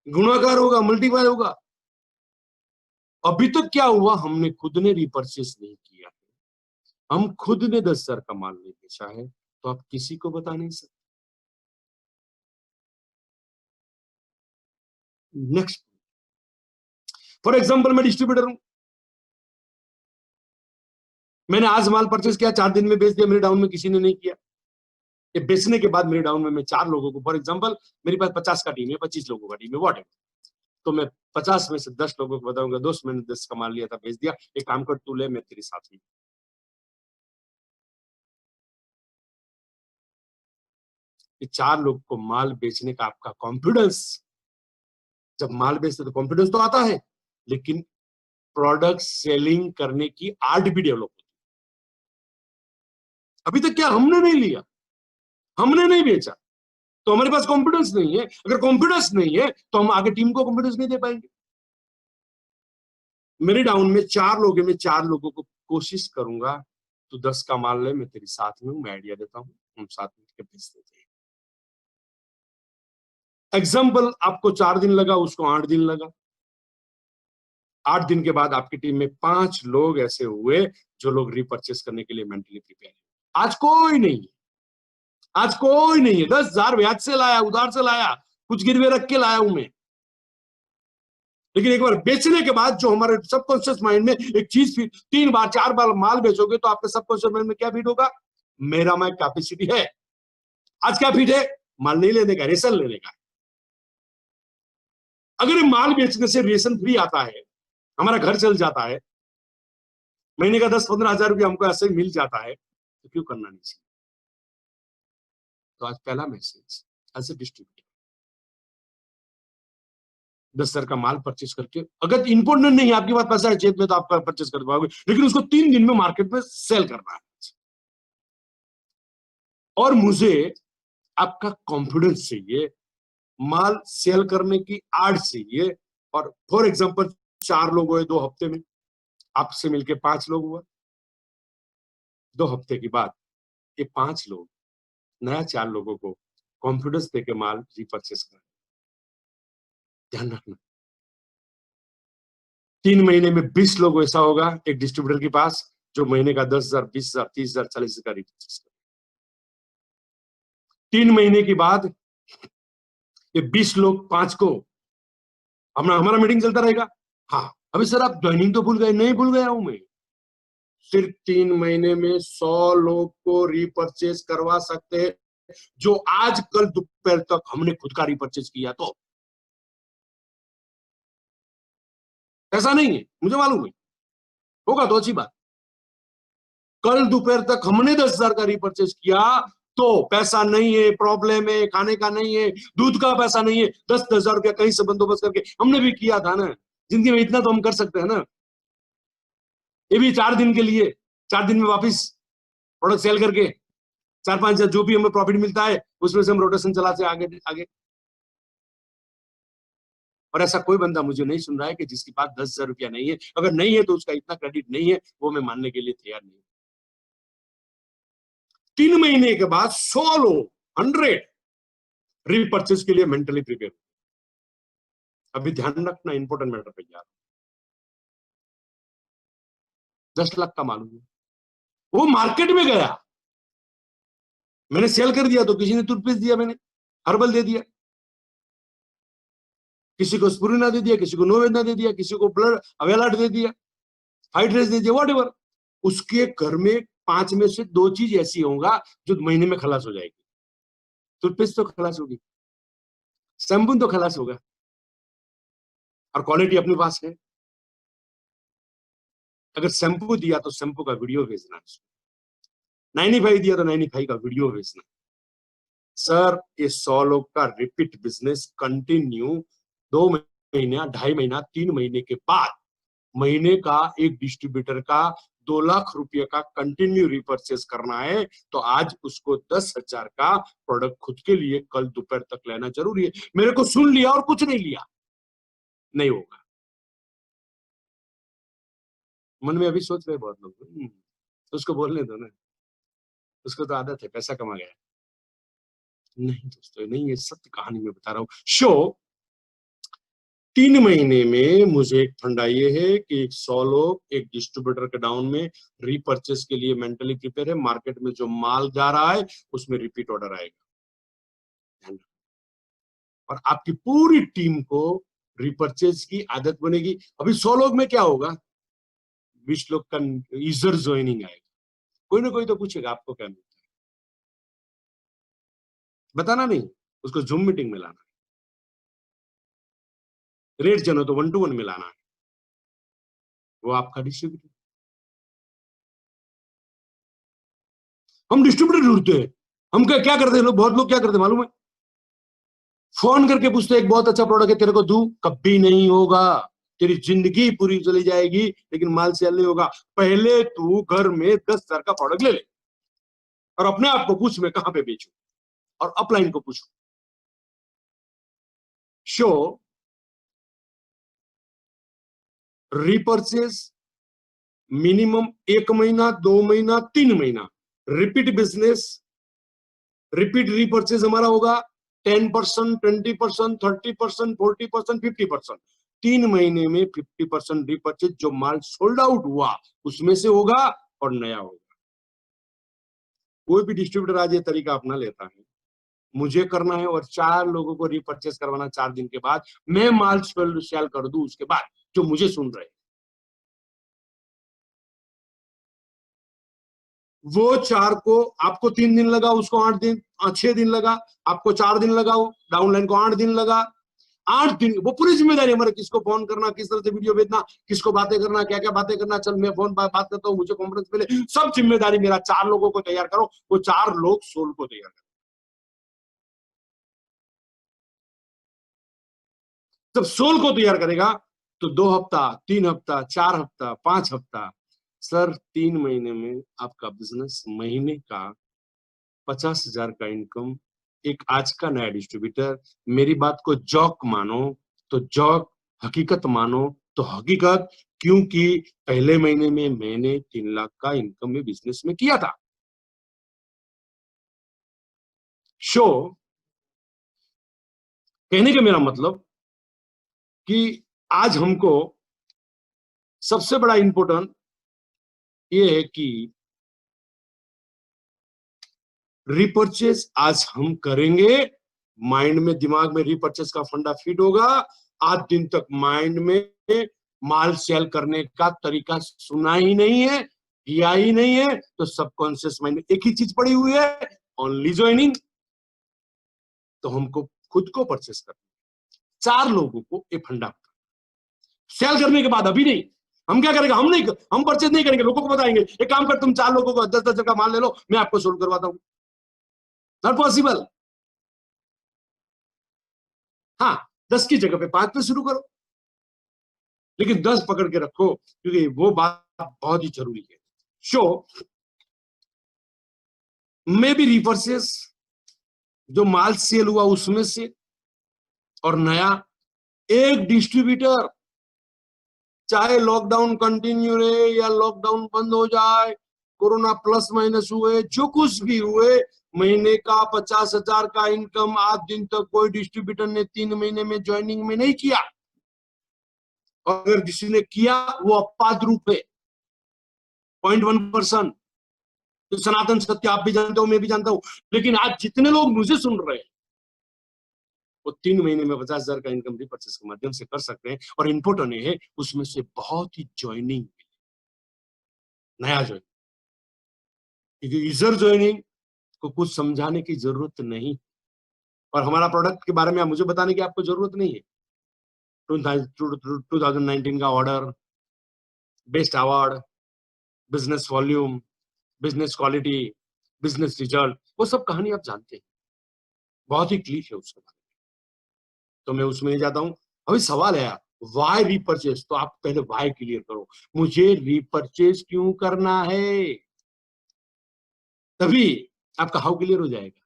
गुणाकार होगा, मल्टीप्लाई होगा। अभी तक क्या हुआ, हमने खुद ने रीपरचेस नहीं किया है, हम खुद ने 10,000 का माल नहीं बेचा है, तो आप किसी को बता नहीं सकते। नेक्स्ट, फॉर एग्जांपल मैं डिस्ट्रीब्यूटर हूं, मैंने आज माल परचेस किया, 4 दिन में बेच दिया, मेरे डाउन में किसी ने नहीं किया। ये बेचने के बाद मेरे डाउन में मैं 4 लोगों को, फॉर एग्जांपल मेरे पास 50 का टीम है, 25 लोगों का टीम है, व्हाट, तो मैं 50 में से 10 लोगों को बताऊंगा, दोस्त मैंने 10 का माल लिया था, बेच दिया, एक काम कर तू ले, मैं तेरे साथ में। ये 4 लोग को माल बेचने का आपका कॉन्फिडेंस, जब माल बेचते तो कॉन्फिडेंस तो आता है, लेकिन प्रोडक्ट सेलिंग करने की आर्ट भी डेवलप होती है। अभी तक क्या हमने नहीं लिया, हमने नहीं बेचा, तो हमारे पास कॉन्फिडेंस नहीं है। अगर कॉन्फिडेंस नहीं है तो हम आगे टीम को कॉन्फिडेंस नहीं दे पाएंगे। मेरे डाउन में 4 लोग हैं, मैं 4 लोगों को कोशिश करूंगा तू 10 का माल ले, मैं तेरे साथ में हूं, मैं आइडिया देता हूं, हम साथ में बेच देते हैं। एग्जाम्पल, आपको 4 दिन लगा, उसको 8 दिन लगा। 8 दिन के बाद आपकी टीम में 5 लोग ऐसे हुए जो लोग रीपर्चेस करने के लिए मेंटली प्रिपेयर है। आज कोई नहीं है, आज कोई नहीं है। 10,000 ब्याज से लाया, उधार से लाया, कुछ गिरवे रख के लाया हूं मैं। लेकिन एक बार बेचने के बाद जो हमारे सबकॉन्शियस माइंड में एक चीज फिर 3 बार 4 बार माल बेचोगे तो आपके सबकॉन्शियस माइंड में क्या फीड होगा? मेरा में कैपेसिटी है। आज क्या फीड है? माल नहीं लेने का, रेशन लेने का। अगर ये माल बेचने से रेशन फ्री आता है, हमारा घर चल जाता है, महीने का 10-15 हजार रुपया हमको ऐसे ही मिल जाता है, तो क्यों करना नहीं चाहिए? तो आज पहला मैसेज एज ए डिस्ट्रीब्यूटर, 10,000 का माल परचेज करके, अगर इंपॉर्टेंट नहीं है, आपके पास पैसा है जेब में तो आप परचेज कर पाओगे, लेकिन उसको 3 दिन में मार्केट में सेल करना है। और मुझे आपका कॉन्फिडेंस चाहिए, माल सेल करने की आड़ चाहिए। और फॉर एग्जांपल 4 लोग हुए 2 हफ्ते में, आपसे मिलके 5 लोग हुआ। 2 हफ्ते के बाद ये 5 लोग नया 4 लोगों को कॉन्फिडेंस देके माल रीपर्चेस करें। ध्यान रखना, 3 महीने में 20 लोग ऐसा होगा एक डिस्ट्रीब्यूटर के पास जो महीने का 10,000, 20,000, 30,000, 40,000 का रीपर्चेस करे। 3 महीने के बाद ये 20 लोग 5 को, हमारा मीटिंग चलता रहेगा। हाँ, अभी सर आप ज्वाइनिंग तो भूल गए। नहीं भूल गया हूं मैं, सिर्फ 3 महीने में 100 लोग को रीपर्चेस करवा सकते हैं जो आज कल दोपहर तक हमने खुद का रीपर्चेस किया। तो ऐसा नहीं है, मुझे मालूम है, होगा तो अच्छी बात। कल दोपहर तक हमने 10,000 का रीपर्चेस किया तो पैसा नहीं है, प्रॉब्लम है, खाने का नहीं है, दूध का पैसा नहीं है, 10,000 रुपया कहीं से बंदोबस्त करके हमने भी किया था ना। जिंदगी में इतना तो हम कर सकते हैं ना। ये भी 4 दिन के लिए, 4 दिन में वापिस प्रोडक्ट सेल करके 4-5 हजार जो भी हमें प्रॉफिट मिलता है उसमें से हम रोटेशन चलाते आगे आगे। और ऐसा कोई बंदा मुझे नहीं सुन रहा है कि जिसके पास 10,000 रुपया नहीं है। अगर नहीं है तो उसका इतना क्रेडिट नहीं है, वो मैं मानने के लिए तैयार नहीं। 3 महीने के बाद 100 लोग, 100 रीपर्चेस के लिए मेंटली प्रिपेयर। अभी ध्यान रखना, इंपॉर्टेंट मैटर पे यार। 10 लाख का मालूम है, वो मार्केट में गया, मैंने सेल कर दिया तो किसी ने टूथपेस्ट दिया, मैंने हर्बल दे दिया, किसी को स्पुरिना दे दिया, किसी को नोवेना दे दिया, किसी को ब्लड अवेलाट दे दिया, हाइड्रेस दे दिया, व्हाटएवर। उसके घर में 5 में से 2 चीज ऐसी होगा जो महीने में खलास हो जाएगी। टूथपेस्ट तो खलास होगी, शैम्पू तो खलास होगा, और क्वालिटी अपने पास है। अगर शैम्पू दिया तो शैम्पू का वीडियो भेजना, 95 दिया तो 95 का वीडियो भेजना। सर ये 100 लोग का रिपीट बिजनेस कंटिन्यू 2 महीना, 2.5 महीना, 3 महीने के बाद महीने का एक डिस्ट्रीब्यूटर का 2 लाख रुपए का कंटिन्यू रीपर्चेस करना है तो आज उसको 10,000 का प्रोडक्ट खुद के लिए कल दोपहर तक लेना जरूरी है। मेरे को सुन लिया और कुछ नहीं लिया, नहीं होगा। मन में अभी सोच रहे बहुत लोग, उसको बोलने दो ना, उसको तो आदत है, पैसा कमा गया। नहीं दोस्तों, नहीं, ये सत्य कहानी में बता रहा हूं। शो 3 महीने में मुझे एक फंडा ये है कि 100 लोग एक डिस्ट्रीब्यूटर के डाउन में रीपर्चेस के लिए मेंटली प्रिपेयर है। मार्केट में जो माल जा रहा है उसमें रिपीट ऑर्डर आएगा, और आपकी पूरी टीम को रीपर्चेस की आदत बनेगी। अभी 100 लोग में क्या होगा, 20 लोग का यूजर ज्वाइनिंग आएगा। कोई ना कोई तो पूछेगा आपको क्या मिलता है, बताना नहीं, उसको जूम मीटिंग में लाना है। रेट जनो तो 1-to-1 में लाना है, वो आपका डिस्ट्रीब्यूटर। हम डिस्ट्रीब्यूटर ढूंढते हैं, हम क्या करते हैं लोग, बहुत लोग क्या करते हैं मालूम है, फोन करके पूछते हैं एक बहुत अच्छा प्रोडक्ट है तेरे को दूं, कभी नहीं होगा। तेरी जिंदगी पूरी चली जाएगी लेकिन माल सेल नहीं होगा। पहले तू घर में 10,000 का प्रोडक्ट ले ले और अपने आप को पूछ मैं कहां पे बेचूं, और अपलाइन को पूछूं। शो रीपर्चेज मिनिमम 1 महीना, 2 महीना, 3 महीना, रिपीट बिजनेस, रिपीट रीपर्चेज हमारा होगा 10%, 20%, 30%, 40%, 50%। 3 महीने में 50% रीपर्चेज, जो माल सोल्ड आउट हुआ उसमें से होगा और नया होगा। कोई भी डिस्ट्रीब्यूटर आज ये तरीका अपना लेता है, मुझे करना है और 4 लोगों को रीपर्चेज करवाना 4 दिन के बाद, मैं माल सेल कर दूं उसके बाद, जो मुझे सुन रहे हैं। वो 4 को आपको 3 दिन लगा, उसको 8 दिन, 6 दिन लगा, आपको 4 दिन लगा, डाउनलाइन को 8 दिन लगा। 8 दिन वो पूरी जिम्मेदारी हमारे, किसको फोन करना, किस तरह से वीडियो भेजना, किसको बातें करना, क्या क्या बातें करना, चल मैं फोन बात करता हूँ, मुझे कॉन्फ्रेंस पे ले, सब जिम्मेदारी मेरा। 4 लोगों को तैयार करो, वो 4 लोग सोल को तैयार करो। जब सोल को तैयार करेगा तो 2 हफ्ता, 3 हफ्ता, 4 हफ्ता, 5 हफ्ता, सर 3 महीने में आपका बिजनेस महीने का 50,000 का इनकम। एक आज का नया डिस्ट्रीब्यूटर, मेरी बात को जॉक मानो तो जॉक, हकीकत मानो तो हकीकत, क्योंकि पहले महीने में मैंने 3 लाख का इनकम में बिजनेस में किया था। शो कहने का मेरा मतलब कि आज हमको सबसे बड़ा इंपॉर्टेंट ये है कि रीपर्चेज आज हम करेंगे, माइंड में, दिमाग में रीपर्चेज का फंडा फिट होगा। 8 दिन तक माइंड में माल सेल करने का तरीका सुना ही नहीं है, किया ही नहीं है, तो सबकॉन्शियस माइंड में एक ही चीज पड़ी हुई है, ओनली ज्वाइनिंग। तो हमको खुद को परचेस करना, 4 लोगों को ये फंडा सेल करने के बाद। अभी नहीं, हम क्या करेंगे, हम परचेज नहीं करेंगे, लोगों को बताएंगे एक काम कर, तुम 4 लोगों को 10-10 का माल ले लो, मैं आपको सोल्व करवाता हूं। Not possible. हाँ, 10 की जगह पे 5 पे शुरू करो, लेकिन 10 पकड़ के रखो, क्योंकि वो बात बहुत ही जरूरी है। शो में भी रीपर्चेज, जो माल सेल हुआ उसमें से और नया। एक डिस्ट्रीब्यूटर, चाहे लॉकडाउन कंटिन्यू रहे या लॉकडाउन बंद हो जाए, कोरोना प्लस माइनस हुए, जो कुछ भी हुए, महीने का 50,000 का इनकम आज दिन तक कोई डिस्ट्रीब्यूटर ने 3 महीने में ज्वाइनिंग में नहीं किया। अगर किसी ने किया वो अपवाद रूप है, 0.1%। तो सनातन सत्य आप भी जानते हो, मैं भी जानता हूं, लेकिन आज जितने लोग मुझे सुन रहे हैं वो 3 महीने में 50,000 का इनकम रीपर्चेज के माध्यम से कर सकते हैं। और इम्पोर्टेंट है उसमें से बहुत ही ज्वाइनिंग, नया ज्वाइनिंग, क्योंकि यूजर ज्वाइनिंग को कुछ समझाने की जरूरत नहीं, और हमारा प्रोडक्ट के बारे में मुझे बताने की आपको जरूरत नहीं है। 2019 का order, best award, business volume, business quality, business result, वो सब कहानी आप जानते हैं, बहुत ही क्लियर है उसके बारे में, तो मैं उसमें नहीं जाता हूं। अभी सवाल है वाई रीपर्चेज, तो आप पहले वाई क्लियर करो, मुझे रीपर्चेज क्यों करना है, तभी आपका हाउ क्लियर हो जाएगा।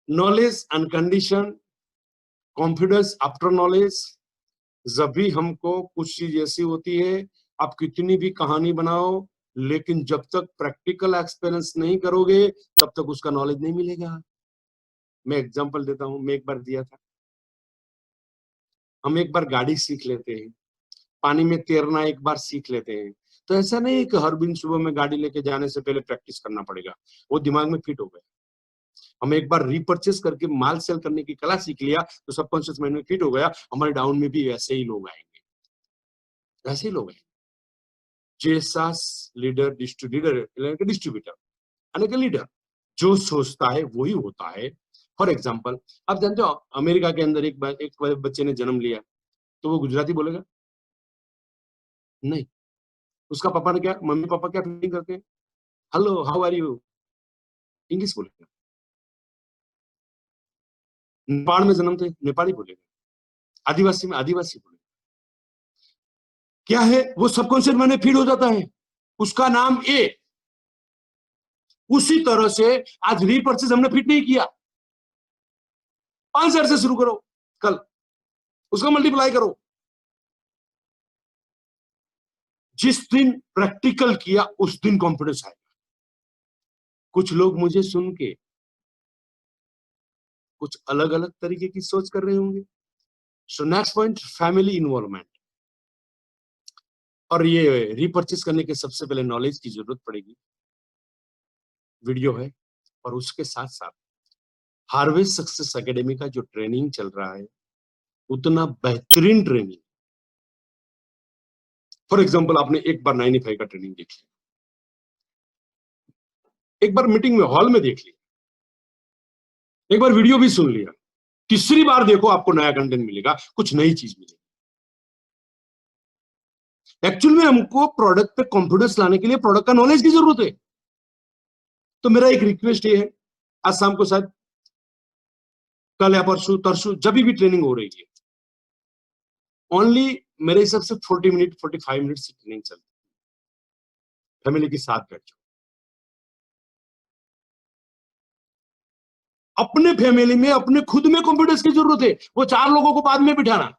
Knowledge and condition, confidence after knowledge. जब भी हमको कुछ चीज ऐसी होती है, आप कितनी भी कहानी बनाओ, लेकिन जब तक प्रैक्टिकल एक्सपीरियंस नहीं करोगे तब तक उसका नॉलेज नहीं मिलेगा। मैं एग्जांपल देता हूं, मैं एक बार दिया था, हम एक बार गाड़ी सीख लेते हैं, पानी में तैरना एक बार सीख लेते हैं, तो ऐसा नहीं है कि हर दिन सुबह में गाड़ी लेके जाने से पहले प्रैक्टिस करना पड़ेगा, वो दिमाग में फिट हो गया। हम एक बार रीपर्चेस करके माल सेल करने की कला सीख लिया तो सबकॉन्शियस माइंड में फिट हो गया। हमारे डाउन में भी वैसे ही लोग आएंगे, वैसे ही लोग आएंगे। जैसा लीडर डिस्ट्रीब्यूटर यानी कि लीडर जो सोचता है वही होता है। फॉर एग्जाम्पल, आप जानते हो अमेरिका के अंदर एक बच्चे ने जन्म लिया, तो वो गुजराती बोलेगा नहीं, उसका पापा ने क्या, मम्मी पापा क्या फीलिंग करते हैं, hello how are you, English बोलेगा। नेपाल में जन्म थे, नेपाली बोलेगा। आदिवासी में आदिवासी बोलेगा। क्या है, वो सबकॉन्शियस माइंड में फीड हो जाता है, उसका नाम ए। उसी तरह से आज रीपर्चेज हमने फिट नहीं किया, 5,000 से शुरू करो कल, उसका मल्टीप्लाई करो। जिस दिन प्रैक्टिकल किया उस दिन कॉन्फिडेंस आएगा। कुछ लोग मुझे सुन के कुछ अलग अलग तरीके की सोच कर रहे होंगे। So next point, family involvement. और ये रीपर्चेस करने के सबसे पहले नॉलेज की जरूरत पड़ेगी, वीडियो है, और उसके साथ साथ हार्वेस्ट सक्सेस एकेडमी का जो ट्रेनिंग चल रहा है उतना बेहतरीन ट्रेनिंग। फॉर एग्जांपल आपने एक बार 95 का ट्रेनिंग देख लिया, एक बार मीटिंग में हॉल में देख लिया, एक बार वीडियो भी सुन लिया, तीसरी बार देखो आपको नया कंटेंट मिलेगा, कुछ नई चीज मिलेगी। एक्चुअल में हमको प्रोडक्ट पे कॉन्फिडेंस लाने के लिए प्रोडक्ट का नॉलेज की जरूरत है। तो मेरा एक रिक्वेस्ट ये है, आज शाम को शायद कल या परसों तरसों जब भी ट्रेनिंग हो रही है, ओनली मेरे हिसाब से 40 मिनट 45 मिनट से ट्रेनिंग चलती है। फैमिली के साथ बैठ जाओ, अपने फैमिली में अपने खुद में कॉन्फिडेंस की जरूरत है, वो 4 लोगों को बाद में बिठाना।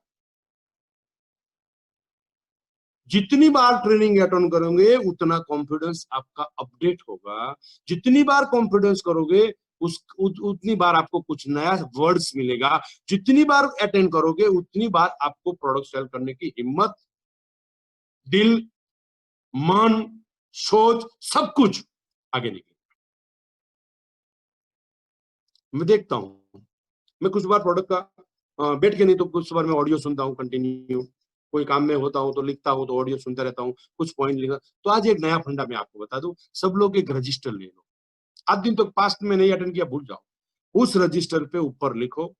जितनी बार ट्रेनिंग अटेंड करोगे उतना कॉन्फिडेंस आपका अपडेट होगा। जितनी बार कॉन्फिडेंस करोगे उतनी बार आपको कुछ नया वर्ड्स मिलेगा। जितनी बार अटेंड करोगे उतनी बार आपको प्रोडक्ट सेल करने की हिम्मत, दिल, मन, सोच, सब कुछ आगे निकले। मैं देखता हूं, मैं कुछ बार प्रोडक्ट का बैठ के नहीं तो कुछ बार मैं ऑडियो सुनता हूं कंटिन्यू, कोई काम में होता हूं तो लिखता हूं तो ऑडियो सुनता रहता हूं, कुछ पॉइंट लिखा। तो आज एक नया फंडा मैं आपको बता दूं, सब लोग एक रजिस्टर ले लो। आज दिन तक पास्ट में नहीं अटेंड किया भूल जाओ, उस रजिस्टर पे ऊपर लिखो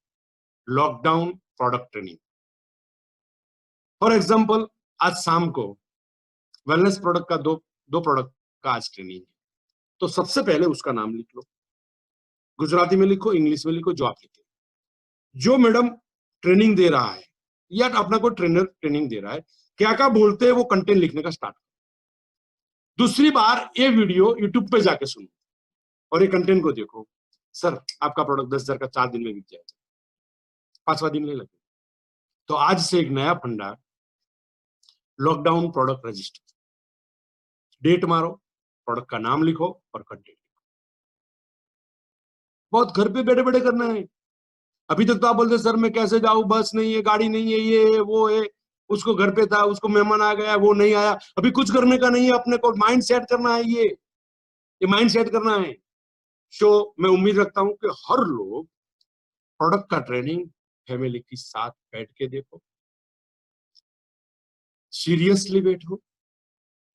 lockdown product training. For example आज शाम को वेलनेस प्रोडक्ट का दो प्रोडक्ट का आज ट्रेनिंग है, तो सबसे पहले उसका नाम लिख लो, गुजराती में लिखो, इंग्लिश में लिखो, जो आप लिखे। जो मैडम ट्रेनिंग दे रहा है या अपना कोई ट्रेनर ट्रेनिंग दे रहा है, क्या क्या बोलते हैं वो कंटेंट लिखने का स्टार्ट करो। दूसरी बार ये वीडियो यूट्यूब पे जाके सुनो और ये कंटेंट को देखो। सर आपका प्रोडक्ट 10,000 का 4 दिन में बिक जाएगा, 5वां दिन नहीं लगेगा। तो आज से एक नया फंडा, लॉकडाउन प्रोडक्ट रजिस्टर, डेट मारो, प्रोडक्ट का नाम लिखो और कंटेंट लिखो। बहुत घर पे बैठे बैठे करना है। अभी तक तो आप बोलते सर मैं कैसे जाऊं, बस नहीं है, गाड़ी नहीं है, ये है वो है, उसको घर पे था, उसको मेहमान आ गया, वो नहीं आया। अभी कुछ करने का नहीं है, अपने को माइंड सेट करना है, ये माइंड सेट करना है। सो मैं उम्मीद रखता हूं कि हर लोग प्रोडक्ट का ट्रेनिंग फैमिली के साथ बैठ के देखो, सीरियसली बैठो,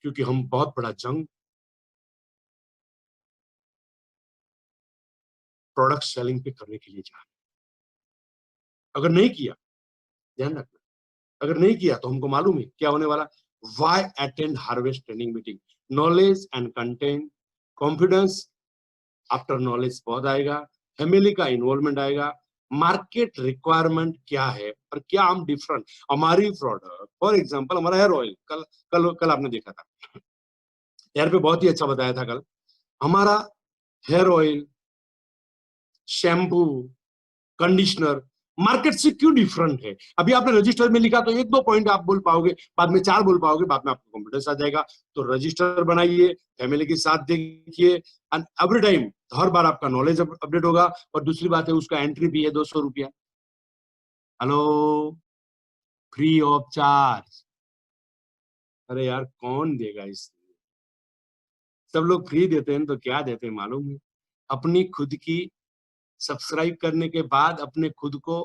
क्योंकि हम बहुत बड़ा जंग प्रोडक्ट सेलिंग पे करने के लिए जा रहे हैं। अगर नहीं किया, ध्यान रखना, अगर नहीं किया तो हमको मालूम है क्या होने वाला। Why attend Harvest training meeting, knowledge and content, confidence, after knowledge बहुत आएगा, फैमिली का इन्वॉल्वमेंट आएगा, मार्केट रिक्वायरमेंट क्या है और क्या हम डिफरेंट, हमारी प्रोडक्ट। फॉर एग्जांपल हमारा हेयर ऑयल, कल कल कल आपने देखा था, हेयर पे बहुत ही अच्छा बताया था कल। हमारा hair oil, shampoo, conditioner market से क्यों डिफरेंट है। अभी आपने रजिस्टर में लिखा तो 1-2 पॉइंट आप बोल पाओगे, बाद में 4 बोल पाओगे, बाद में आपको कॉन्फिडेंस आ जाएगा। तो रजिस्टर बनाइए, फैमिली के साथ देखिए, एंड एवरी टाइम हर बार आपका नॉलेज अपडेट होगा। और दूसरी बात है उसका एंट्री भी है 200 रुपया, हेलो, फ्री ऑफ चार्ज। अरे यार कौन देगा इस, सब लोग फ्री देते हैं तो क्या देते हैं मालूम है, अपनी खुद की सब्सक्राइब करने के बाद अपने खुद को,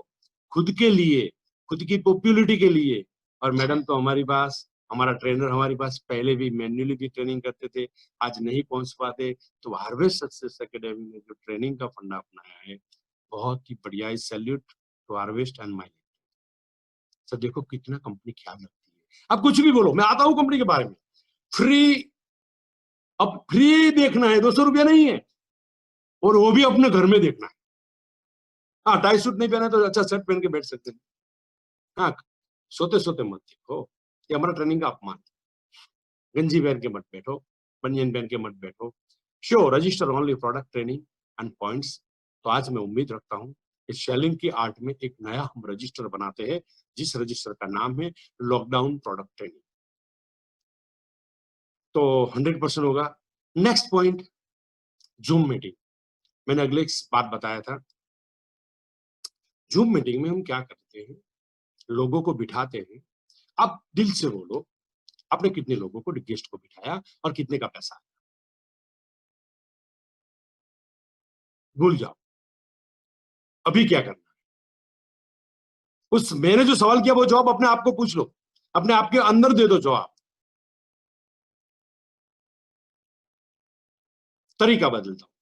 खुद के लिए, खुद की पॉपुलैरिटी के लिए। और मैडम तो हमारी पास, हमारा ट्रेनर हमारे पास पहले भी मैन्युअली भी ट्रेनिंग करते थे, आज नहीं पहुंच पाते। तो हार्वेस्ट सक्सेस एकेडमी ने जो ट्रेनिंग का फंडा अपनाया है बहुत ही बढ़िया है। Salute to Harvest and my. Sir देखो कितना कंपनी ख्याल रखती है। अब कुछ भी बोलो, मैं आता हूं कंपनी के बारे में, फ्री, अब फ्री देखना है, 200 रुपया नहीं है, और वो भी अपने घर में देखना है। हाँ टाई सूट नहीं पहना तो अच्छा शर्ट पहन के बैठ सकते हैं। हाँ सोते सोते मत देखो, ये हमारा ट्रेनिंग का अपमान। गंजी पहन के मत बैठो, बनियन पहन के मत बैठो। Show register only product training and points. तो आज मैं उम्मीद रखता हूं इस सेलिंग की आर्ट में एक नया हम रजिस्टर बनाते हैं, जिस रजिस्टर का नाम है लॉकडाउन प्रोडक्ट ट्रेनिंग। तो 100% होगा। Next point, zoom meeting. मैंने अगले एक बात बताया था, जूम मीटिंग में हम क्या करते हैं, लोगों को बिठाते हैं। अब दिल से बोलो, आपने कितने लोगों को, गेस्ट को बिठाया और कितने का पैसा आया? भूल जाओ। अभी क्या करना है, उस मैंने जो सवाल किया वो जवाब अपने आप को पूछ लो, अपने आप के अंदर दे दो जवाब। तरीका बदलता हूं।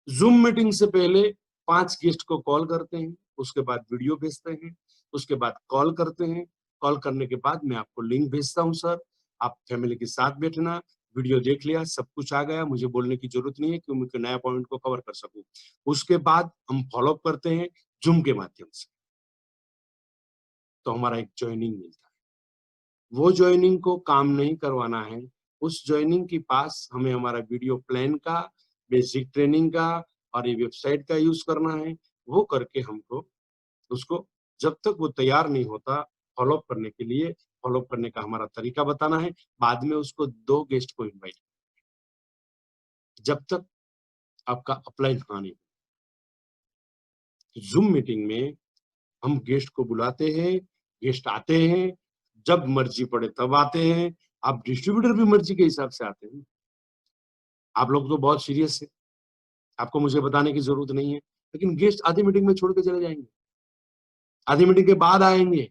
जूम मीटिंग से पहले 5 गेस्ट को कॉल करते हैं, उसके बाद वीडियो भेजते हैं, उसके बाद कॉल करते हैं। कॉल करने के बाद मैं आपको लिंक भेजता हूं, सर आप फैमिली के साथ बैठना, वीडियो देख लिया, सब कुछ आ गया, मुझे बोलने की जरूरत नहीं है कि मैं नया पॉइंट को कवर कर सकूं। उसके बाद हम फॉलो अप करते हैं जूम के माध्यम से, तो हमारा एक ज्वाइनिंग मिलता है। वो ज्वाइनिंग को काम नहीं करवाना है, उस ज्वाइनिंग के पास हमें हमारा वीडियो प्लान का, बेसिक ट्रेनिंग का और ये वेबसाइट का यूज करना है। वो करके हमको उसको, जब तक वो तैयार नहीं होता फॉलो अप करने के लिए, फॉलो अप करने का हमारा तरीका बताना है। बाद में उसको 2 गेस्ट को इनवाइट, जब तक आपका अपलाइन हाँ नहीं। जूम मीटिंग में हम गेस्ट को बुलाते हैं, गेस्ट आते हैं, जब मर्जी पड़े तब आते हैं। आप डिस्ट्रीब्यूटर भी मर्जी के हिसाब से आते हैं। आप लोग तो बहुत सीरियस है, आपको मुझे बताने की जरूरत नहीं है, लेकिन गेस्ट आधी मीटिंग में छोड़ के चले जाएंगे, आधी मीटिंग के बाद आएंगे,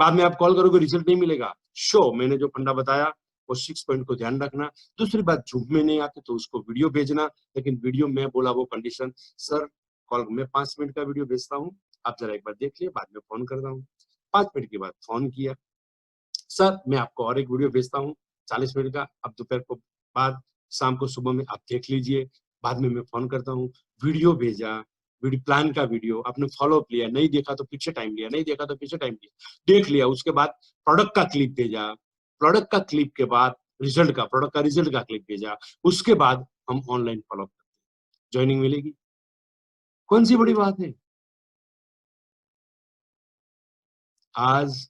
बाद में आप कॉल करोगे रिजल्ट नहीं मिलेगा। शो मैंने जो फंडा बताया वो 6 पॉइंट को ध्यान रखना। दूसरी बात, जूम में नहीं आते तो उसको वीडियो भेजना, लेकिन वीडियो में बोला वो कंडीशन, सर कॉल में 5 मिनट का वीडियो भेजता हूँ, आप जरा एक बार देख लिए, बाद में फोन करता हूँ। 5 मिनट के बाद फोन किया, सर मैं आपको और एक वीडियो भेजता हूँ 40 मिनट का, अब दोपहर को बाद, शाम को सुबह में आप देख लीजिए, बाद में मैं फोन करता हूँ। वीडियो भेजा, वीडियो प्लान का वीडियो, आपने फॉलो अप लिया, नहीं देखा तो पीछे टाइम लिया, नहीं देखा तो पीछे टाइम लिया, देख लिया। उसके बाद प्रोडक्ट का क्लिप भेजा, प्रोडक्ट का क्लिप के बाद रिजल्ट का, प्रोडक्ट का रिजल्ट का क्लिप भेजा। उसके बाद हम ऑनलाइन फॉलो अप करते हैं, ज्वाइनिंग मिलेगी। कौन सी बड़ी बात है? आज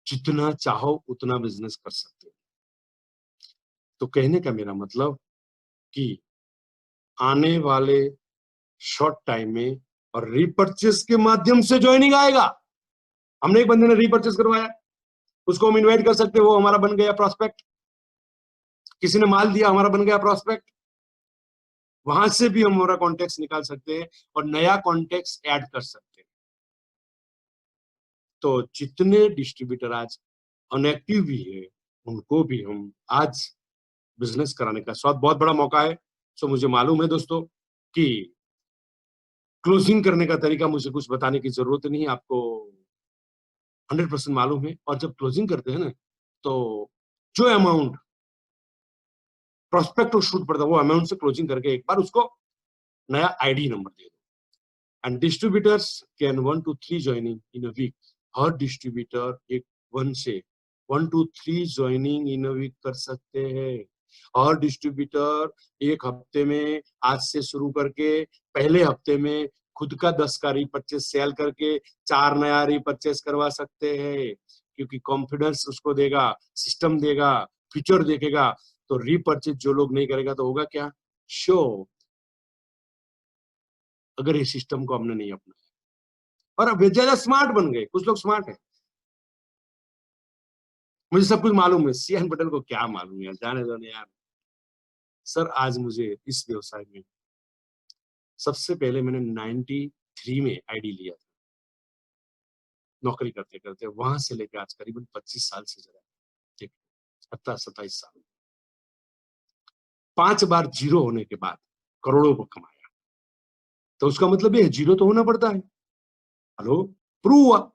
जितना चाहो उतना बिजनेस कर सकते हो। तो कहने का मेरा मतलब कि आने वाले शॉर्ट टाइम में और रीपर्चेस के माध्यम से ज्वाइनिंग आएगा। हमने एक बंदे ने रीपर्चेस करवाया, उसको हम इनवाइट कर सकते हैं, वो हमारा बन गया प्रोस्पेक्ट। किसी ने माल दिया, हमारा बन गया प्रोस्पेक्ट। वहां से भी हम हमारा कॉन्टेक्ट निकाल सकते हैं और नया कॉन्टेक्ट ऐड कर सकते हैं। तो जितने डिस्ट्रीब्यूटर आज अनएक्टिव भी है, उनको भी हम आज बिजनेस कराने का बहुत बड़ा मौका है। सो मुझे मालूम है दोस्तों कि क्लोजिंग करने का तरीका मुझे कुछ बताने की जरूरत नहीं है, आपको 100% मालूम है। और जब क्लोजिंग करते हैं ना, तो जो अमाउंट प्रोस्पेक्ट और शूट पड़ता है, वो अमाउंट से क्लोजिंग करके एक बार उसको नया आईडी नंबर दे दो। And distributors can 1 to 3 joining in a week. हर डिस्ट्रीब्यूटर एक 1 to 3 joining in a week कर सकते हैं। और डिस्ट्रीब्यूटर एक हफ्ते में, आज से शुरू करके पहले हफ्ते में खुद का 10 का रीपर्चेस सेल करके 4 नया रीपर्चेस करवा सकते हैं, क्योंकि कॉन्फिडेंस उसको देगा, सिस्टम देगा, फीचर देखेगा। तो रीपर्चेस जो लोग नहीं करेगा तो होगा क्या? शो। अगर इस सिस्टम को हमने नहीं अपनाया, और अब ज्यादा स्मार्ट बन गए, कुछ लोग स्मार्ट है, मुझे सब कुछ मालूम है, सीएन पटेल को क्या मालूम है, जाने दो यार। सर आज मुझे इस व्यवसाय में सबसे पहले मैंने 93 में आईडी लिया था, नौकरी करते करते, वहां से लेकर आज करीबन 25 साल से जरा, ठीक, 27 साल, 5 बार जीरो होने के बाद करोड़ों को कमाया। तो उसका मतलब ये जीरो तो होना पड़ता है। हेलो, प्रूव हुआ।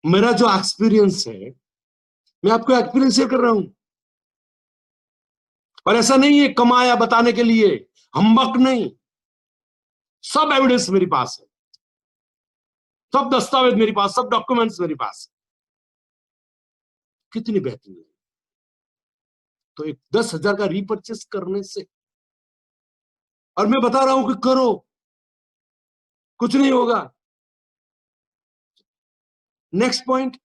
मेरा जो एक्सपीरियंस है, मैं आपको एक्सपीरियंस शेयर कर रहा हूं। और ऐसा नहीं है कमाया बताने के लिए, हम्बक नहीं, सब एविडेंस मेरे पास है, सब दस्तावेज मेरे पास, सब डॉक्यूमेंट्स मेरे पास है। कितनी बेहतरीन है। तो एक 10,000 का रीपर्चेस करने से और मैं बता रहा हूं कि करो, कुछ नहीं होगा। नेक्स्ट पॉइंट,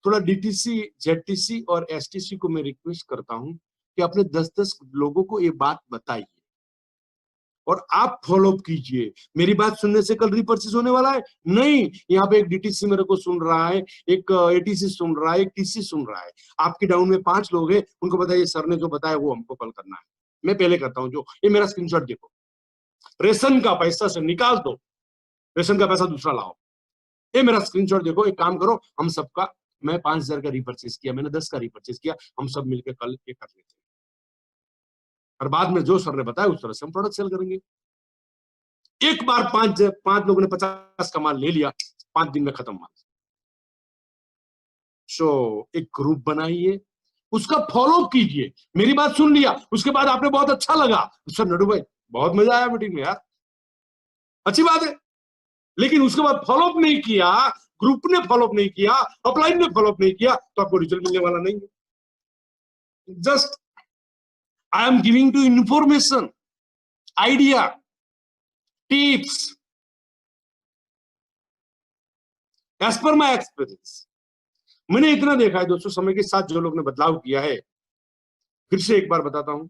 थोड़ा डीटीसी, जेडटीसी और एसटीसी को मैं रिक्वेस्ट करता हूं कि अपने 10-10 लोगों को ये बात बताइए और आप फॉलो अप कीजिए। मेरी बात सुनने से कल रिपर्चेज होने वाला है नहीं। यहाँ पे एक डीटीसी मेरे को सुन रहा है, एक एटीसी सुन रहा है, एक टीसी सुन रहा है। आपकी डाउन में 5 लोग हैं, उनको बताइए सर ने जो बताया वो हमको कल करना है। मैं पहले करता हूँ। जो ये मेरा स्क्रीनशॉट देखो, रेशन का पैसा से निकाल दो, रेशन का पैसा दूसरा लाओ। ये मेरा स्क्रीनशॉट देखो। एक काम करो, हम सबका, मैं 5,000 का रिपर्चेज किया, मैंने 10 का रिपर्चेज किया, हम सब मिलकर कल ये कर लेते हैं और बाद में जो सर ने बताया उस तरह से हम प्रोडक्ट सेल करेंगे। एक बार पांच लोगों ने 50 का माल ले लिया, 5 दिन में खत्म माल। सो एक ग्रुप बनाइए, उसका फॉलो कीजिए। मेरी बात सुन लिया, उसके बाद आपने बहुत अच्छा लगा, सर नडू भाई बहुत मजा आया मीटिंग में यार, अच्छी बात है। लेकिन उसके बाद फॉलोअप नहीं किया, ग्रुप ने फॉलोअप नहीं किया, अपलाइन ने फॉलोअप नहीं किया, तो आपको रिजल्ट मिलने वाला नहीं है। Just I am giving to information, idea, tips as per my experience. मैंने इतना देखा है दोस्तों, समय के साथ जो लोग ने बदलाव किया है, फिर से एक बार बताता हूं,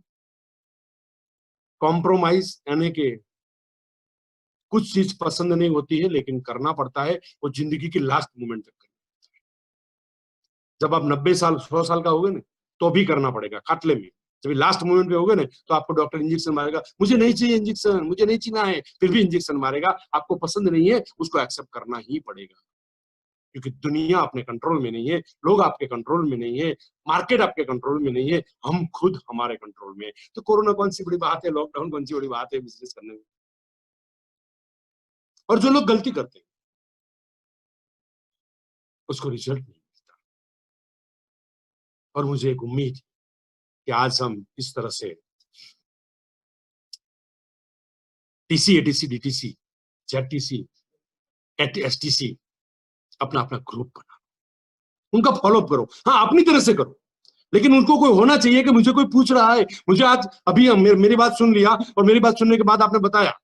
कॉम्प्रोमाइज यानी कि कुछ चीज पसंद नहीं होती है लेकिन करना पड़ता है, वो जिंदगी की लास्ट मोमेंट तक करना पड़ता है। जब आप 90 साल 100 साल का होगे ना तो भी करना पड़ेगा, काटले में। जब लास्ट मोमेंट पे होगे ना तो आपको डॉक्टर इंजेक्शन मारेगा, मुझे नहीं चाहिए इंजेक्शन, मुझे नहीं चीना है, फिर भी इंजेक्शन मारेगा। आपको पसंद नहीं है, उसको एक्सेप्ट करना ही पड़ेगा, क्योंकि दुनिया अपने कंट्रोल में नहीं है, लोग आपके कंट्रोल में नहीं है, मार्केट आपके कंट्रोल में नहीं है, हम खुद हमारे कंट्रोल में। तो कोरोना कौन सी बड़ी बात है, लॉकडाउन कौन सी बड़ी बात है बिजनेस करने में। और जो लोग गलती करते हैं उसको रिजल्ट नहीं मिलता। और मुझे एक उम्मीद कि आज हम इस तरह से टीसी, एटीसी, डीटीसी, जेडटीसी, एसटीसी अपना अपना ग्रुप बना, उनका फॉलोअप करो। हाँ, अपनी तरह से करो, लेकिन उनको कोई होना चाहिए कि मुझे कोई पूछ रहा है। मुझे आज अभी मेरी बात सुन लिया और मेरी बात सुनने के बाद आपने बताया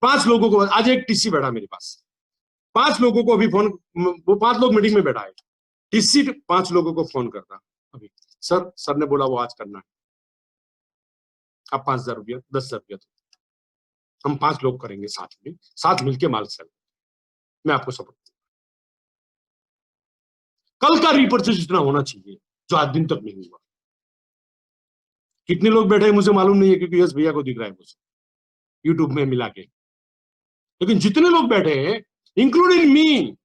5 लोगों को, आज एक टीसी बैठा मेरे पास, 5 लोगों को अभी फोन, वो 5 लोग मीटिंग में बैठा है, टीसी 5 लोगों को फोन करता अभी, सर ने बोला वो आज करना है, आप 5,000 रुपया 10,000 रुपया दो, हम 5 लोग करेंगे साथ मिलके माल सेल, मैं आपको सपोर्ट दूंगा। कल का रीपर्चेज इतना होना चाहिए जो आज दिन तक नहीं हुआ। कितने लोग बैठे हैं मुझे मालूम नहीं है, क्योंकि यस भैया को दिख रहा है मुझे यूट्यूब में मिला के, लेकिन जितने लोग बैठे हैं इंक्लूडिंग मी,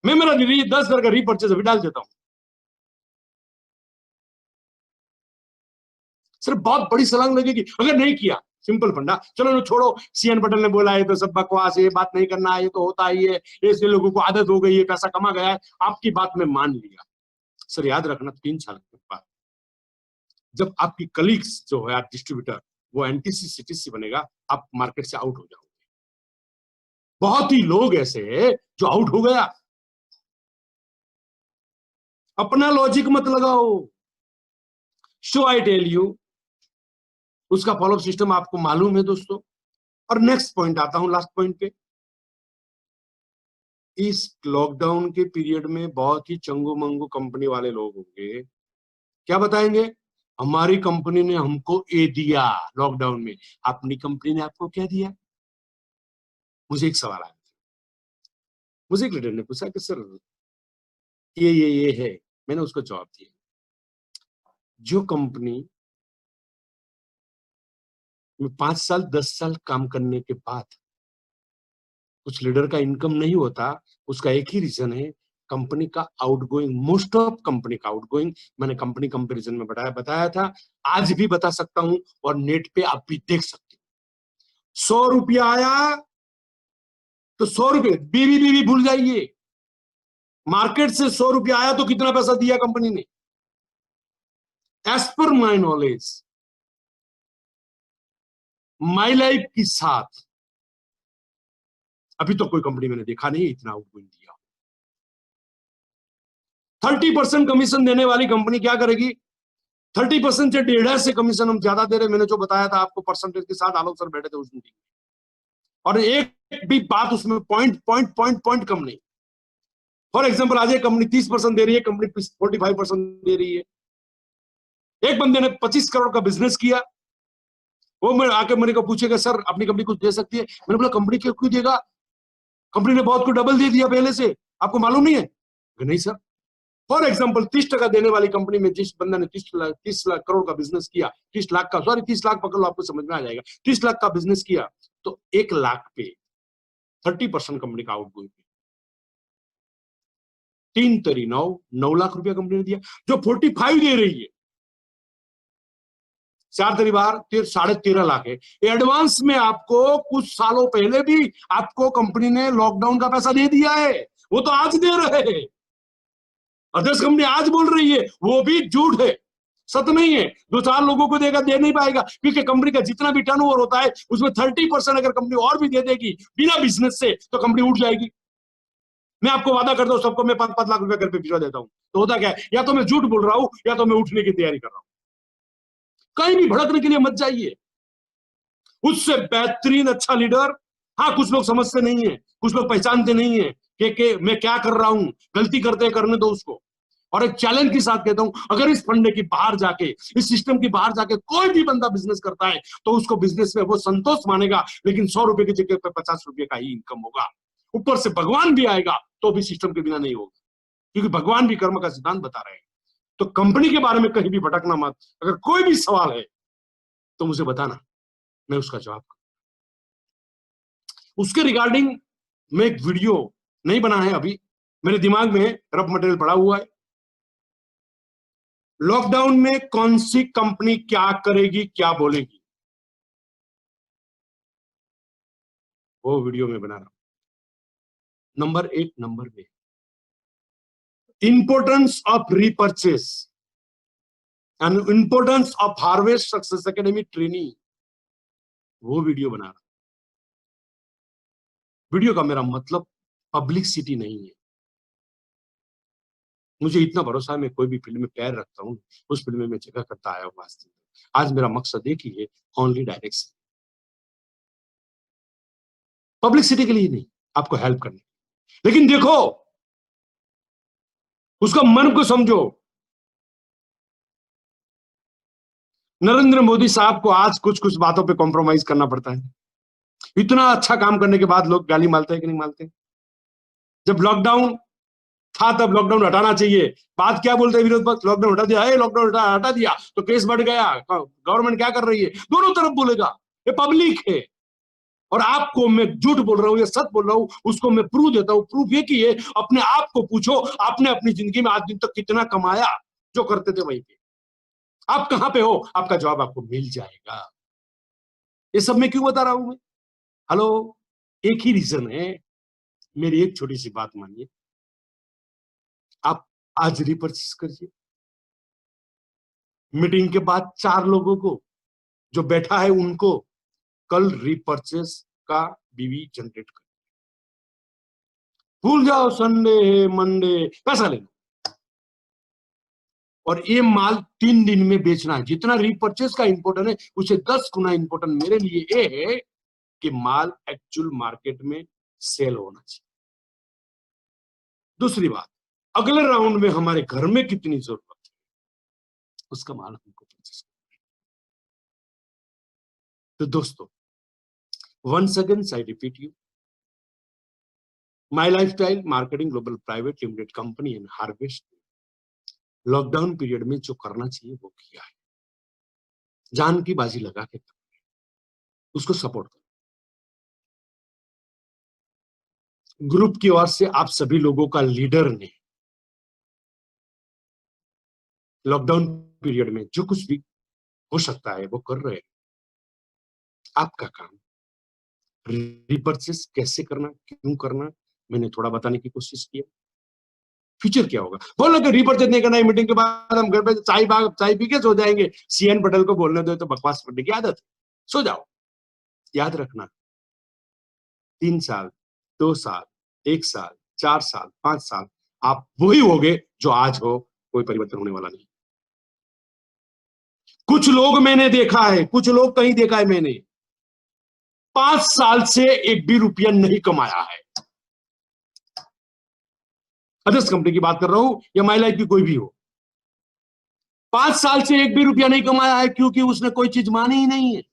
मैं मेरा 10,000 का रीपर्चेज अभी डाल देता हूं। सिर्फ बहुत बड़ी सलाह लगेगी अगर नहीं किया, सिंपल फंडा, चलो ना छोड़ो, सीएन पटेल ने बोला है तो सब बकवास है, ये बात नहीं करना है, ये तो होता ही है, ऐसे लोगों को आदत हो गई है, पैसा कमा गया है, आपकी बात में मान लिया। सर याद रखना 3 साल के बाद जब आपकी कलीग्स जो है, आप डिस्ट्रीब्यूटर, वो एनटीसी सीटीसी बनेगा, आप मार्केट से आउट हो जाओगे। बहुत ही लोग ऐसे हैं जो आउट हो गया। अपना लॉजिक मत लगाओ, शो आई टेल यू, उसका फॉलोअप सिस्टम आपको मालूम है दोस्तों। और नेक्स्ट पॉइंट आता हूं, लास्ट पॉइंट पे। इस लॉकडाउन के पीरियड में बहुत ही चंगू मंगू कंपनी वाले लोग होंगे, क्या बताएंगे, हमारी कंपनी ने हमको ये दिया लॉकडाउन में। अपनी कंपनी ने आपको क्या दिया? मुझे एक सवाल आया, मुझे एक लीडर ने पूछा कि सर ये है, मैंने उसको जवाब दिया, जो कंपनी में 5 साल 10 साल काम करने के बाद कुछ लीडर का इनकम नहीं होता, उसका एक ही रीजन है, कंपनी का आउटगोइंग। मोस्ट ऑफ कंपनी का आउटगोइंग, मैंने कंपनी कंपैरिजन में बताया था, आज भी बता सकता हूं और नेट पे आप भी देख सकते हो। 100 रुपया आया तो 100 रुपये बीवी भूल जाइए, मार्केट से 100 रुपया आया तो कितना पैसा दिया कंपनी ने? As per my knowledge, my life के साथ अभी तो कोई कंपनी मैंने देखा नहीं इतना आउटगोइंग दिया। 30% कमीशन देने वाली कंपनी क्या करेगी? 30% से 1.5 से कमीशन हम ज्यादा दे रहे। मैंने जो बताया था आपको परसेंटेज के साथ, आलोक सर बैठे थे उस मीटिंग में, और एक भी बात उसमें पॉइंट कम नहीं। फॉर एग्जाम्पल, आज एक कंपनी 30% दे रही है, कंपनी 45% दे रही है। एक बंदे ने 25 करोड़ का बिजनेस किया, वो मैं आके मेरे को पूछेगा सर अपनी कंपनी कुछ दे सकती है? मैंने बोला कंपनी क्यों देगा, कंपनी ने बहुत कुछ डबल दे दिया पहले से, आपको मालूम नहीं है? नहीं सर। फॉर एग्जाम्पल 30% देने वाली कंपनी में जिस बंदा ने 30 लाख करोड़ का बिजनेस किया, 30 लाख का, सॉरी 30 लाख पकड़ लो, आपको समझ में आ जाएगा, 30 लाख का बिजनेस किया, तो 1 लाख पे 30% कंपनी का आउटगोइंग, 3 तरी 9 लाख रुपया कंपनी ने दिया। जो 45 दे रही है, 4 तरी बार 13.5 लाख है। एडवांस में आपको कुछ सालों पहले भी आपको कंपनी ने लॉकडाउन का पैसा दे दिया है, वो तो आज दे रहे हैं। अदर्स कंपनी आज बोल रही है, वो भी झूठ है, सत्य नहीं है। 2-4 लोगों को देगा, दे नहीं पाएगा, क्योंकि कंपनी का जितना भी टर्नओवर होता है उसमें 30% अगर कंपनी और भी दे देगी बिना बिजनेस से, तो कंपनी उठ जाएगी। मैं आपको वादा करता हूं, सबको मैं 5-5 लाख रुपया घर पे भिजवा देता हूं। तो होता क्या है, या तो मैं झूठ बोल रहा हूं या तो मैं उठने की तैयारी कर रहा हूं। कहीं भी भड़कने के लिए मत जाइए। उससे बेहतरीन अच्छा लीडर, हाँ कुछ लोग समझते नहीं है, कुछ लोग पहचानते नहीं है कि मैं क्या कर रहा हूं, गलती करते करने दो उसको। और एक चैलेंज के साथ कहता हूं, अगर इस फंडे की बाहर जाके, इस सिस्टम की बाहर जाके कोई भी बंदा बिजनेस करता है, तो उसको बिजनेस में वो संतोष मानेगा, लेकिन 100 रुपए की जगह पर 50 रुपए का ही इनकम होगा। ऊपर से भगवान भी आएगा तो भी सिस्टम के बिना नहीं होगा, क्योंकि भगवान भी कर्म का सिद्धांत बता रहे हैं। तो कंपनी के बारे में कहीं भी भटकना मत। अगर कोई भी सवाल है तो मुझे बताना, मैं उसका जवाब दूंगा। उसके रिगार्डिंग मैं एक वीडियो नहीं बना है अभी, मेरे दिमाग में रफ मटेरियल पड़ा हुआ है। लॉकडाउन में कौन सी कंपनी क्या करेगी, क्या बोलेगी, वो वीडियो में बना रहा हूं। नंबर 1, नंबर में importance of repurchase and importance of harvest success academy training, वो वीडियो बना रहा। वीडियो का मेरा मतलब पब्लिसिटी नहीं है। मुझे इतना भरोसा है, मैं कोई भी फील्ड में पैर रखता हूं, उस फील्ड में मैं जगह करता आया हूं आज तक। आज मेरा मकसद एक ही है, ओनली डायरेक्शन, पब्लिसिटी के लिए नहीं, आपको हेल्प करने। लेकिन देखो, उसका मन को समझो। नरेंद्र मोदी साहब को आज कुछ कुछ बातों पे कॉम्प्रोमाइज करना पड़ता है। इतना अच्छा काम करने के बाद लोग गाली मारते हैं कि नहीं मारते? जब लॉकडाउन था तब लॉकडाउन हटाना चाहिए, बात क्या बोलते हैं विरोध पक्ष, लॉकडाउन हटा दिया है, लॉकडाउन हटा दिया तो केस बढ़ गया, गवर्नमेंट क्या कर रही है, दोनों तरफ बोलेगा, ये पब्लिक है। और आपको मैं झूठ बोल रहा हूं या सच बोल रहा हूं, उसको मैं प्रूफ देता हूं। प्रूफ ये कि अपने आप को पूछो, आपने अपनी जिंदगी में आज दिन तक कितना कमाया, जो करते थे वहीं पे, आप कहां पे हो, आपका जवाब आपको मिल जाएगा। ये सब मैं क्यों बता रहा हूं मैं? हेलो, एक ही रीजन है, मेरी एक छोटी सी बात मानिए, आप आज रिपर्चेस करिए। मीटिंग के बाद 4 लोगों को जो बैठा है उनको कल रिपर्चेस का बीवी जनरेट कर, भूल जाओ संडे मंडे, पैसा ले लो। और ये माल 3 दिन में बेचना है। जितना रिपर्चेस का इंपॉर्टेंट है, उसे 10 गुना इंपॉर्टेंट मेरे लिए ये है कि माल एक्चुअल मार्केट में सेल होना चाहिए। दूसरी बात, अगले राउंड में हमारे घर में कितनी जरूरत है, उसका माल हमको परचेस करना है। तो दोस्तों, once again I repeat you, My Lifestyle Marketing Global Private Limited Company and Harvest lockdown period में जो करना चाहिए वो किया है, जान की बाजी लगा के उसको सपोर्ट करो। ग्रुप की ओर से आप सभी लोगों का लीडर ने लॉकडाउन पीरियड में जो कुछ भी हो सकता है वो कर रहे हैं। आपका काम रिपर्चेस कैसे करना, क्यों करना, मैंने थोड़ा बताने की कोशिश की। फ्यूचर क्या होगा, बोलो कि रिपर्चेस नहीं करना है, मीटिंग के बाद हम घर पे चाय पी के सो जाएंगे, सीएन पटेल को बोलने दो तो बकवास करने की आदत, सो जाओ। याद रखना, 3 साल, 2 साल, 1 साल, 4 साल, 5 साल आप वही होगे जो आज हो, कोई परिवर्तन होने वाला नहीं। कुछ लोग मैंने देखा है, कुछ लोग कहीं देखा है मैंने, 5 साल से एक भी रुपया नहीं कमाया है। अदर्स कंपनी की बात कर रहा हूं या माई लाइफ की कोई भी हो। 5 साल से एक भी रुपया नहीं कमाया है, क्योंकि उसने कोई चीज मानी ही नहीं है,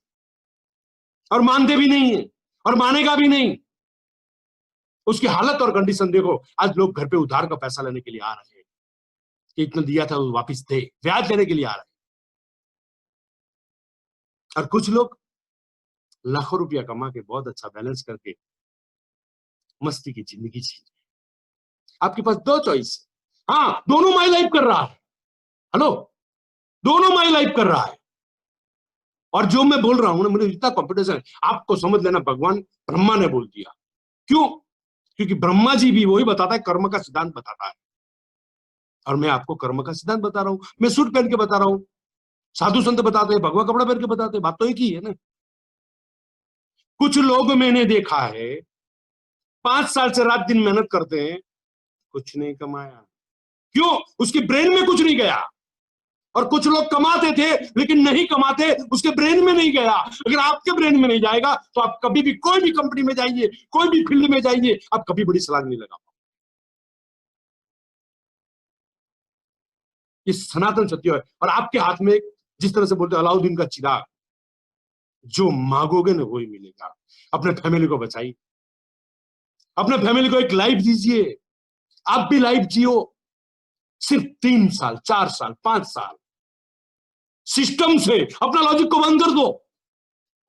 और मानते भी नहीं है, और मानेगा भी नहीं। उसकी हालत और कंडीशन देखो। आज लोग घर पे उधार का पैसा लेने के लिए आ रहे हैं कि इतना दिया था वो वापस दे, ब्याज लेने के लिए आ रहे हैं। और कुछ लोग लाखों रुपया कमा के बहुत अच्छा बैलेंस करके मस्ती की जिंदगी जी रहे हैं। आपके पास 2 चॉइस है। हाँ, दोनों माई लाइफ कर रहा है। हेलो, दोनों माई लाइफ कर रहा है। और जो मैं बोल रहा हूं ना, मुझे इतना कॉन्फिडेंस है, आपको समझ लेना, भगवान ब्रह्मा ने बोल दिया। क्यों? क्योंकि ब्रह्मा जी भी वही बताता है, कर्म का सिद्धांत बताता है। और मैं आपको कर्म का सिद्धांत बता रहा हूं। मैं सूट पहन के बता रहा हूं, साधु संत बताते हैं, भगवा कपड़ा पहन के बताते हैं, बात तो एक ही है ना। कुछ लोग मैंने देखा है 5 साल से रात दिन मेहनत करते हैं, कुछ नहीं कमाया। क्यों? उसके ब्रेन में कुछ नहीं गया। और कुछ लोग कमाते थे लेकिन नहीं कमाते, उसके ब्रेन में नहीं गया। अगर आपके ब्रेन में नहीं जाएगा तो आप कभी भी कोई भी कंपनी में जाइए, कोई भी फील्ड में जाइए, आप कभी बड़ी छलांग नहीं लगा पाओगे। ये सनातन सत्य है। और आपके हाथ में, जिस तरह से बोलते हैं अलाउद्दीन का चिराग, जो मांगोगे ना वही मिलेगा। अपने फैमिली को बचाइए, अपने फैमिली को एक लाइफ दीजिए। आप भी लाइफ जियो, सिर्फ 3 साल, 4 साल, 5 साल सिस्टम से अपना लॉजिक को बंद कर दो।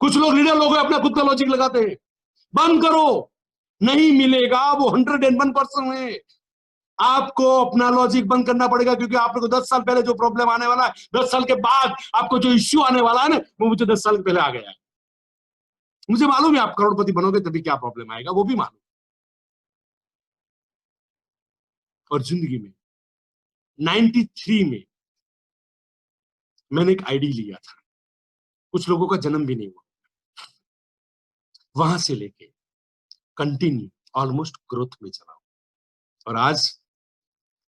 कुछ लोग लीडर लोग अपना खुद का लॉजिक लगाते हैं, बंद करो। नहीं मिलेगा, वो 101% है। आपको अपना लॉजिक बंद करना पड़ेगा, क्योंकि आपको 10 साल पहले जो प्रॉब्लम आने वाला है, 10 साल के बाद आपको जो इश्यू आने वाला है ना, वो मुझे 10 साल पहले आ गया है। मुझे मालूम है आप करोड़पति बनोगे तभी क्या प्रॉब्लम आएगा, वो भी मालूम। और जिंदगी में 93 में मैंने एक आईडी लिया था, कुछ लोगों का जन्म भी नहीं हुआ। वहां से लेके कंटिन्यू ऑलमोस्ट ग्रोथ में चला हूं। और आज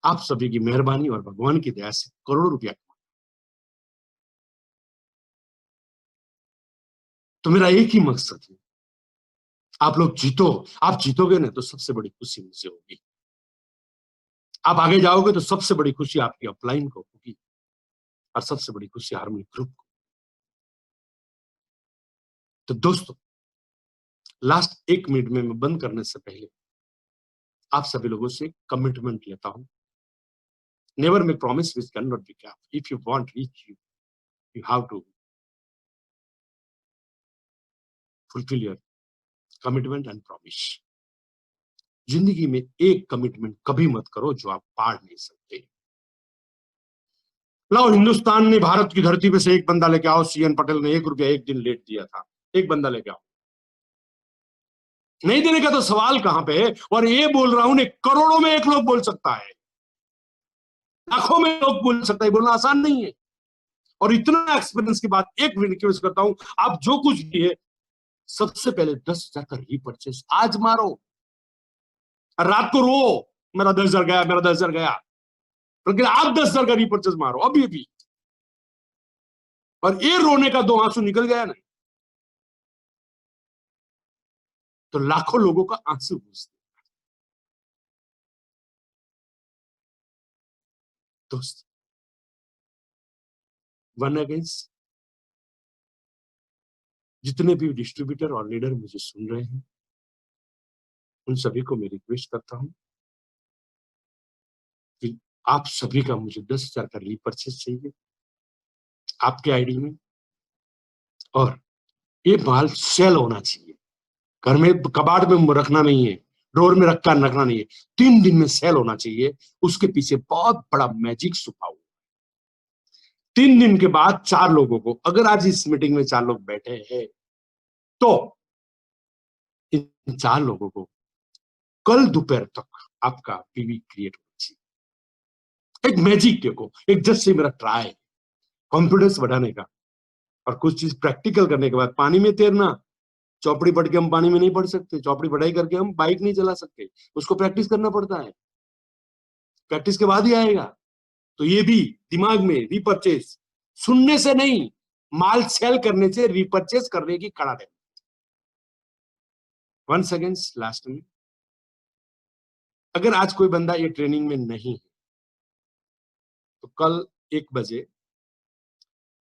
आप सभी की मेहरबानी और भगवान की दया से करोड़ों रुपया कमा। तो मेरा एक ही मकसद है, आप लोग जीतो। आप जीतोगे ना तो सबसे बड़ी खुशी मुझे होगी। आप आगे जाओगे तो सबसे बड़ी खुशी आपकी अपलाइन को होगी, और सबसे बड़ी खुशी हार्मनी ग्रुप को। तो दोस्तों, लास्ट 1 मिनट में मैं बंद करने से पहले आप सभी लोगों से कमिटमेंट लेता हूं। Never make promise which can not be kept. If you want reach you have to fulfil your commitment and promise. जिंदगी में एक कमिटमेंट कभी मत करो जो आप पार नहीं सकते। लाओ, हिंदुस्तान ने भारत की धरती पे से एक बंदा लेके आओ। सीएन पटेल ने 1 रुपया एक दिन लेट दिया था। एक बंदा लेके आओ। नहीं देने का तो सवाल कहां पे है। और ये बोल रहा हूं ने, करोड़ों में एक लोग बोल सकता है, लाखों में लोग बोल सकता है, बोलना आसान नहीं है। और इतना एक्सपीरियंस के बाद एक रिक्वेस्ट करता हूं, आप जो कुछ भी है, सबसे पहले 10,000 का रीपरचेस आज मारो। और रात को रो, मेरा 10,000 गया, मेरा 10,000 गया। लेकिन आप 10,000 का रीपरचेस मारो अभी भी। और ये रोने का 2 आंसू निकल गया ना, तो लाखों लोगों का आंसू पूछते। दोस्त, वन अगेंस्ट, जितने भी डिस्ट्रीब्यूटर और लीडर मुझे सुन रहे हैं, उन सभी को मैं रिक्वेस्ट करता हूं कि आप सभी का मुझे 10,000 का रीपरचेस चाहिए आपके आईडी में। और ये माल सेल होना चाहिए, घर में कबाड़ में रखना नहीं है, ड्रॉर में रखना नहीं है। 3 दिन में सेल होना चाहिए। उसके पीछे बहुत बड़ा मैजिक छुपा हुआ। 3 दिन के बाद 4 लोगों को, अगर आज इस मीटिंग में 4 लोग बैठे हैं तो इन 4 लोगों को कल दोपहर तक आपका पीवी क्रिएट होना चाहिए। एक मैजिक देखो, एक जस्ट से मेरा ट्राई, कॉन्फिडेंस बढ़ाने का। और कुछ चीज प्रैक्टिकल करने के बाद, पानी में तैरना, चौपड़ी पढ़ के हम पानी में नहीं पढ़ सकते, चौपड़ी पढ़ाई करके हम बाइक नहीं चला सकते, उसको प्रैक्टिस करना पड़ता है, प्रैक्टिस के बाद ही आएगा। तो ये भी दिमाग में रीपरचेस, सुनने से नहीं, माल सेल करने से, रिपर्चेस करने की कड़ा है। वंस अगेन लास्ट में, अगर आज कोई बंदा ये ट्रेनिंग में नहीं है तो कल 1 बजे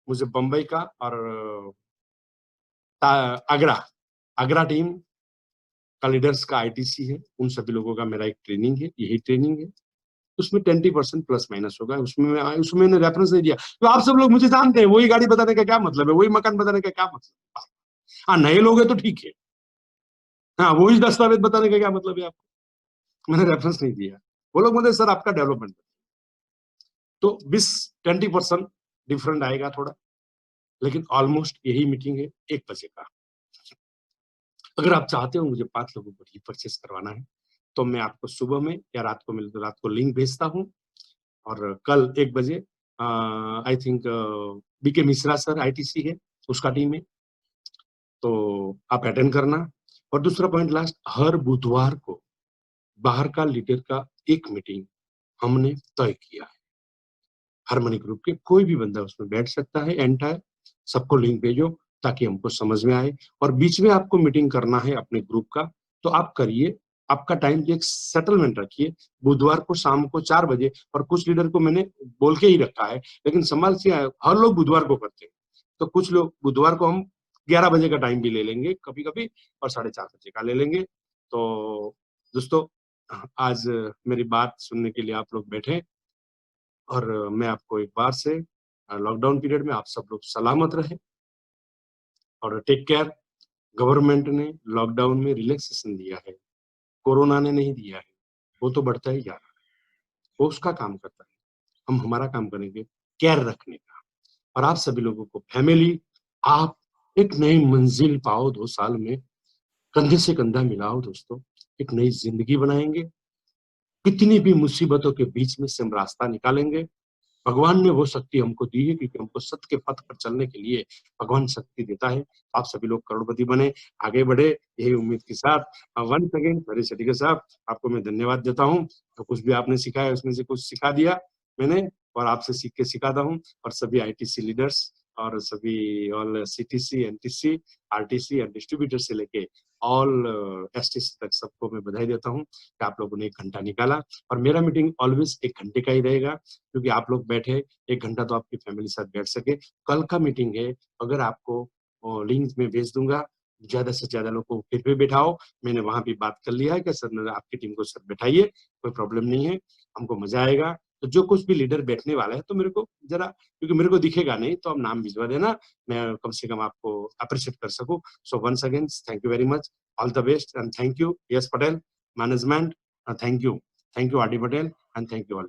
मुझे बंबई का और आगरा टीम का लीडर्स का आईटीसी है, उन सभी लोगों का मेरा एक ट्रेनिंग है, यही ट्रेनिंग है। उसमें 20% प्लस माइनस होगा, उसमें मैंने रेफरेंस नहीं दिया। तो आप सब लोग मुझे जानते हैं, वही गाड़ी बताने का क्या मतलब है, वही मकान बताने का क्या मतलब है। हाँ, नए लोग हैं तो ठीक है, हाँ वही दस्तावेज बताने का क्या मतलब है आपको, मैंने रेफरेंस नहीं दिया। वो लोग बोलते सर आपका डेवलपमेंट, तो 20% डिफरेंट आएगा थोड़ा, लेकिन ऑलमोस्ट यही मीटिंग है 1 बजे का। अगर आप चाहते हो मुझे 5 लोगों को रीपरचेस करवाना है तो मैं आपको सुबह में या रात को मिले तो रात को लिंक भेजता हूँ, और कल 1 बजे I think BK Mishra sir ITC है, उसका टीम है, तो आप अटेंड करना। और दूसरा पॉइंट लास्ट, हर बुधवार को बाहर का लीडर का एक मीटिंग हमने तय किया है। हार्मनी ग्रुप के कोई भी बंदा उसमें बैठ सकता है, एंटायर सबको लिंक भेजो ताकि हमको समझ में आए। और बीच में आपको मीटिंग करना है अपने ग्रुप का तो आप करिए, आपका टाइम एक सेटलमेंट रखिए, बुधवार को शाम को 4 बजे। और कुछ लीडर को मैंने बोल के ही रखा है, लेकिन संभाल से हर लोग बुधवार को करते हैं, तो कुछ लोग बुधवार को हम 11 बजे का टाइम भी ले लेंगे कभी कभी, और 4:30 बजे का ले लेंगे। तो दोस्तों, आज मेरी बात सुनने के लिए आप लोग बैठे, और मैं आपको एक बार से लॉकडाउन पीरियड में आप सब लोग सलामत रहे और टेक केयर। गवर्नमेंट ने लॉकडाउन में रिलैक्सेशन दिया है, कोरोना ने नहीं दिया है, वो तो बढ़ता ही जा रहा है, वो उसका काम करता है, हम हमारा काम करेंगे केयर रखने का। और आप सभी लोगों को फैमिली, आप एक नई मंजिल पाओ 2 साल में, कंधे से कंधा मिलाओ दोस्तों, एक नई जिंदगी बनाएंगे, कितनी भी मुसीबतों के बीच में से हम रास्ता निकालेंगे। भगवान ने वो शक्ति हमको दी है, क्योंकि हमको सत्य के पथ पर चलने के लिए भगवान शक्ति देता है। आप सभी लोग करोड़पति बने, आगे बढ़े, यही उम्मीद के साथ वंस अगेन हरीश शेट्टी साहब आपको मैं धन्यवाद देता हूँ। तो कुछ भी आपने सिखाया उसमें से कुछ सिखा दिया मैंने, और आपसे सीख के सिखाता हूँ। और सभी आईटीसी लीडर्स और सभी ऑल सीटीसी, एनटीसी, आरटीसी और डिस्ट्रीब्यूटर से लेके ऑल एसटीसी तक सबको मैं बधाई देता हूँ कि आप लोगों ने 1 घंटा निकाला। और मेरा मीटिंग ऑलवेज 1 घंटे का ही रहेगा, क्योंकि आप लोग बैठे 1 घंटा तो आपकी फैमिली के साथ बैठ सके। कल का मीटिंग है, अगर आपको लिंक में भेज दूंगा, ज्यादा से ज्यादा लोग को फिर भी बैठाओ। मैंने वहां भी बात कर लिया है कि सर आपकी टीम को सर बैठाइए, कोई प्रॉब्लम नहीं है, हमको मजा आएगा। तो जो कुछ भी लीडर बैठने वाला है तो मेरे को जरा, क्योंकि मेरे को दिखेगा नहीं, तो आप नाम भिजवा देना, मैं कम से कम आपको अप्रिशिएट कर सकूं। So once again thank you very much, all the best and thank you S Patel management, thank you R D Patel and thank you all.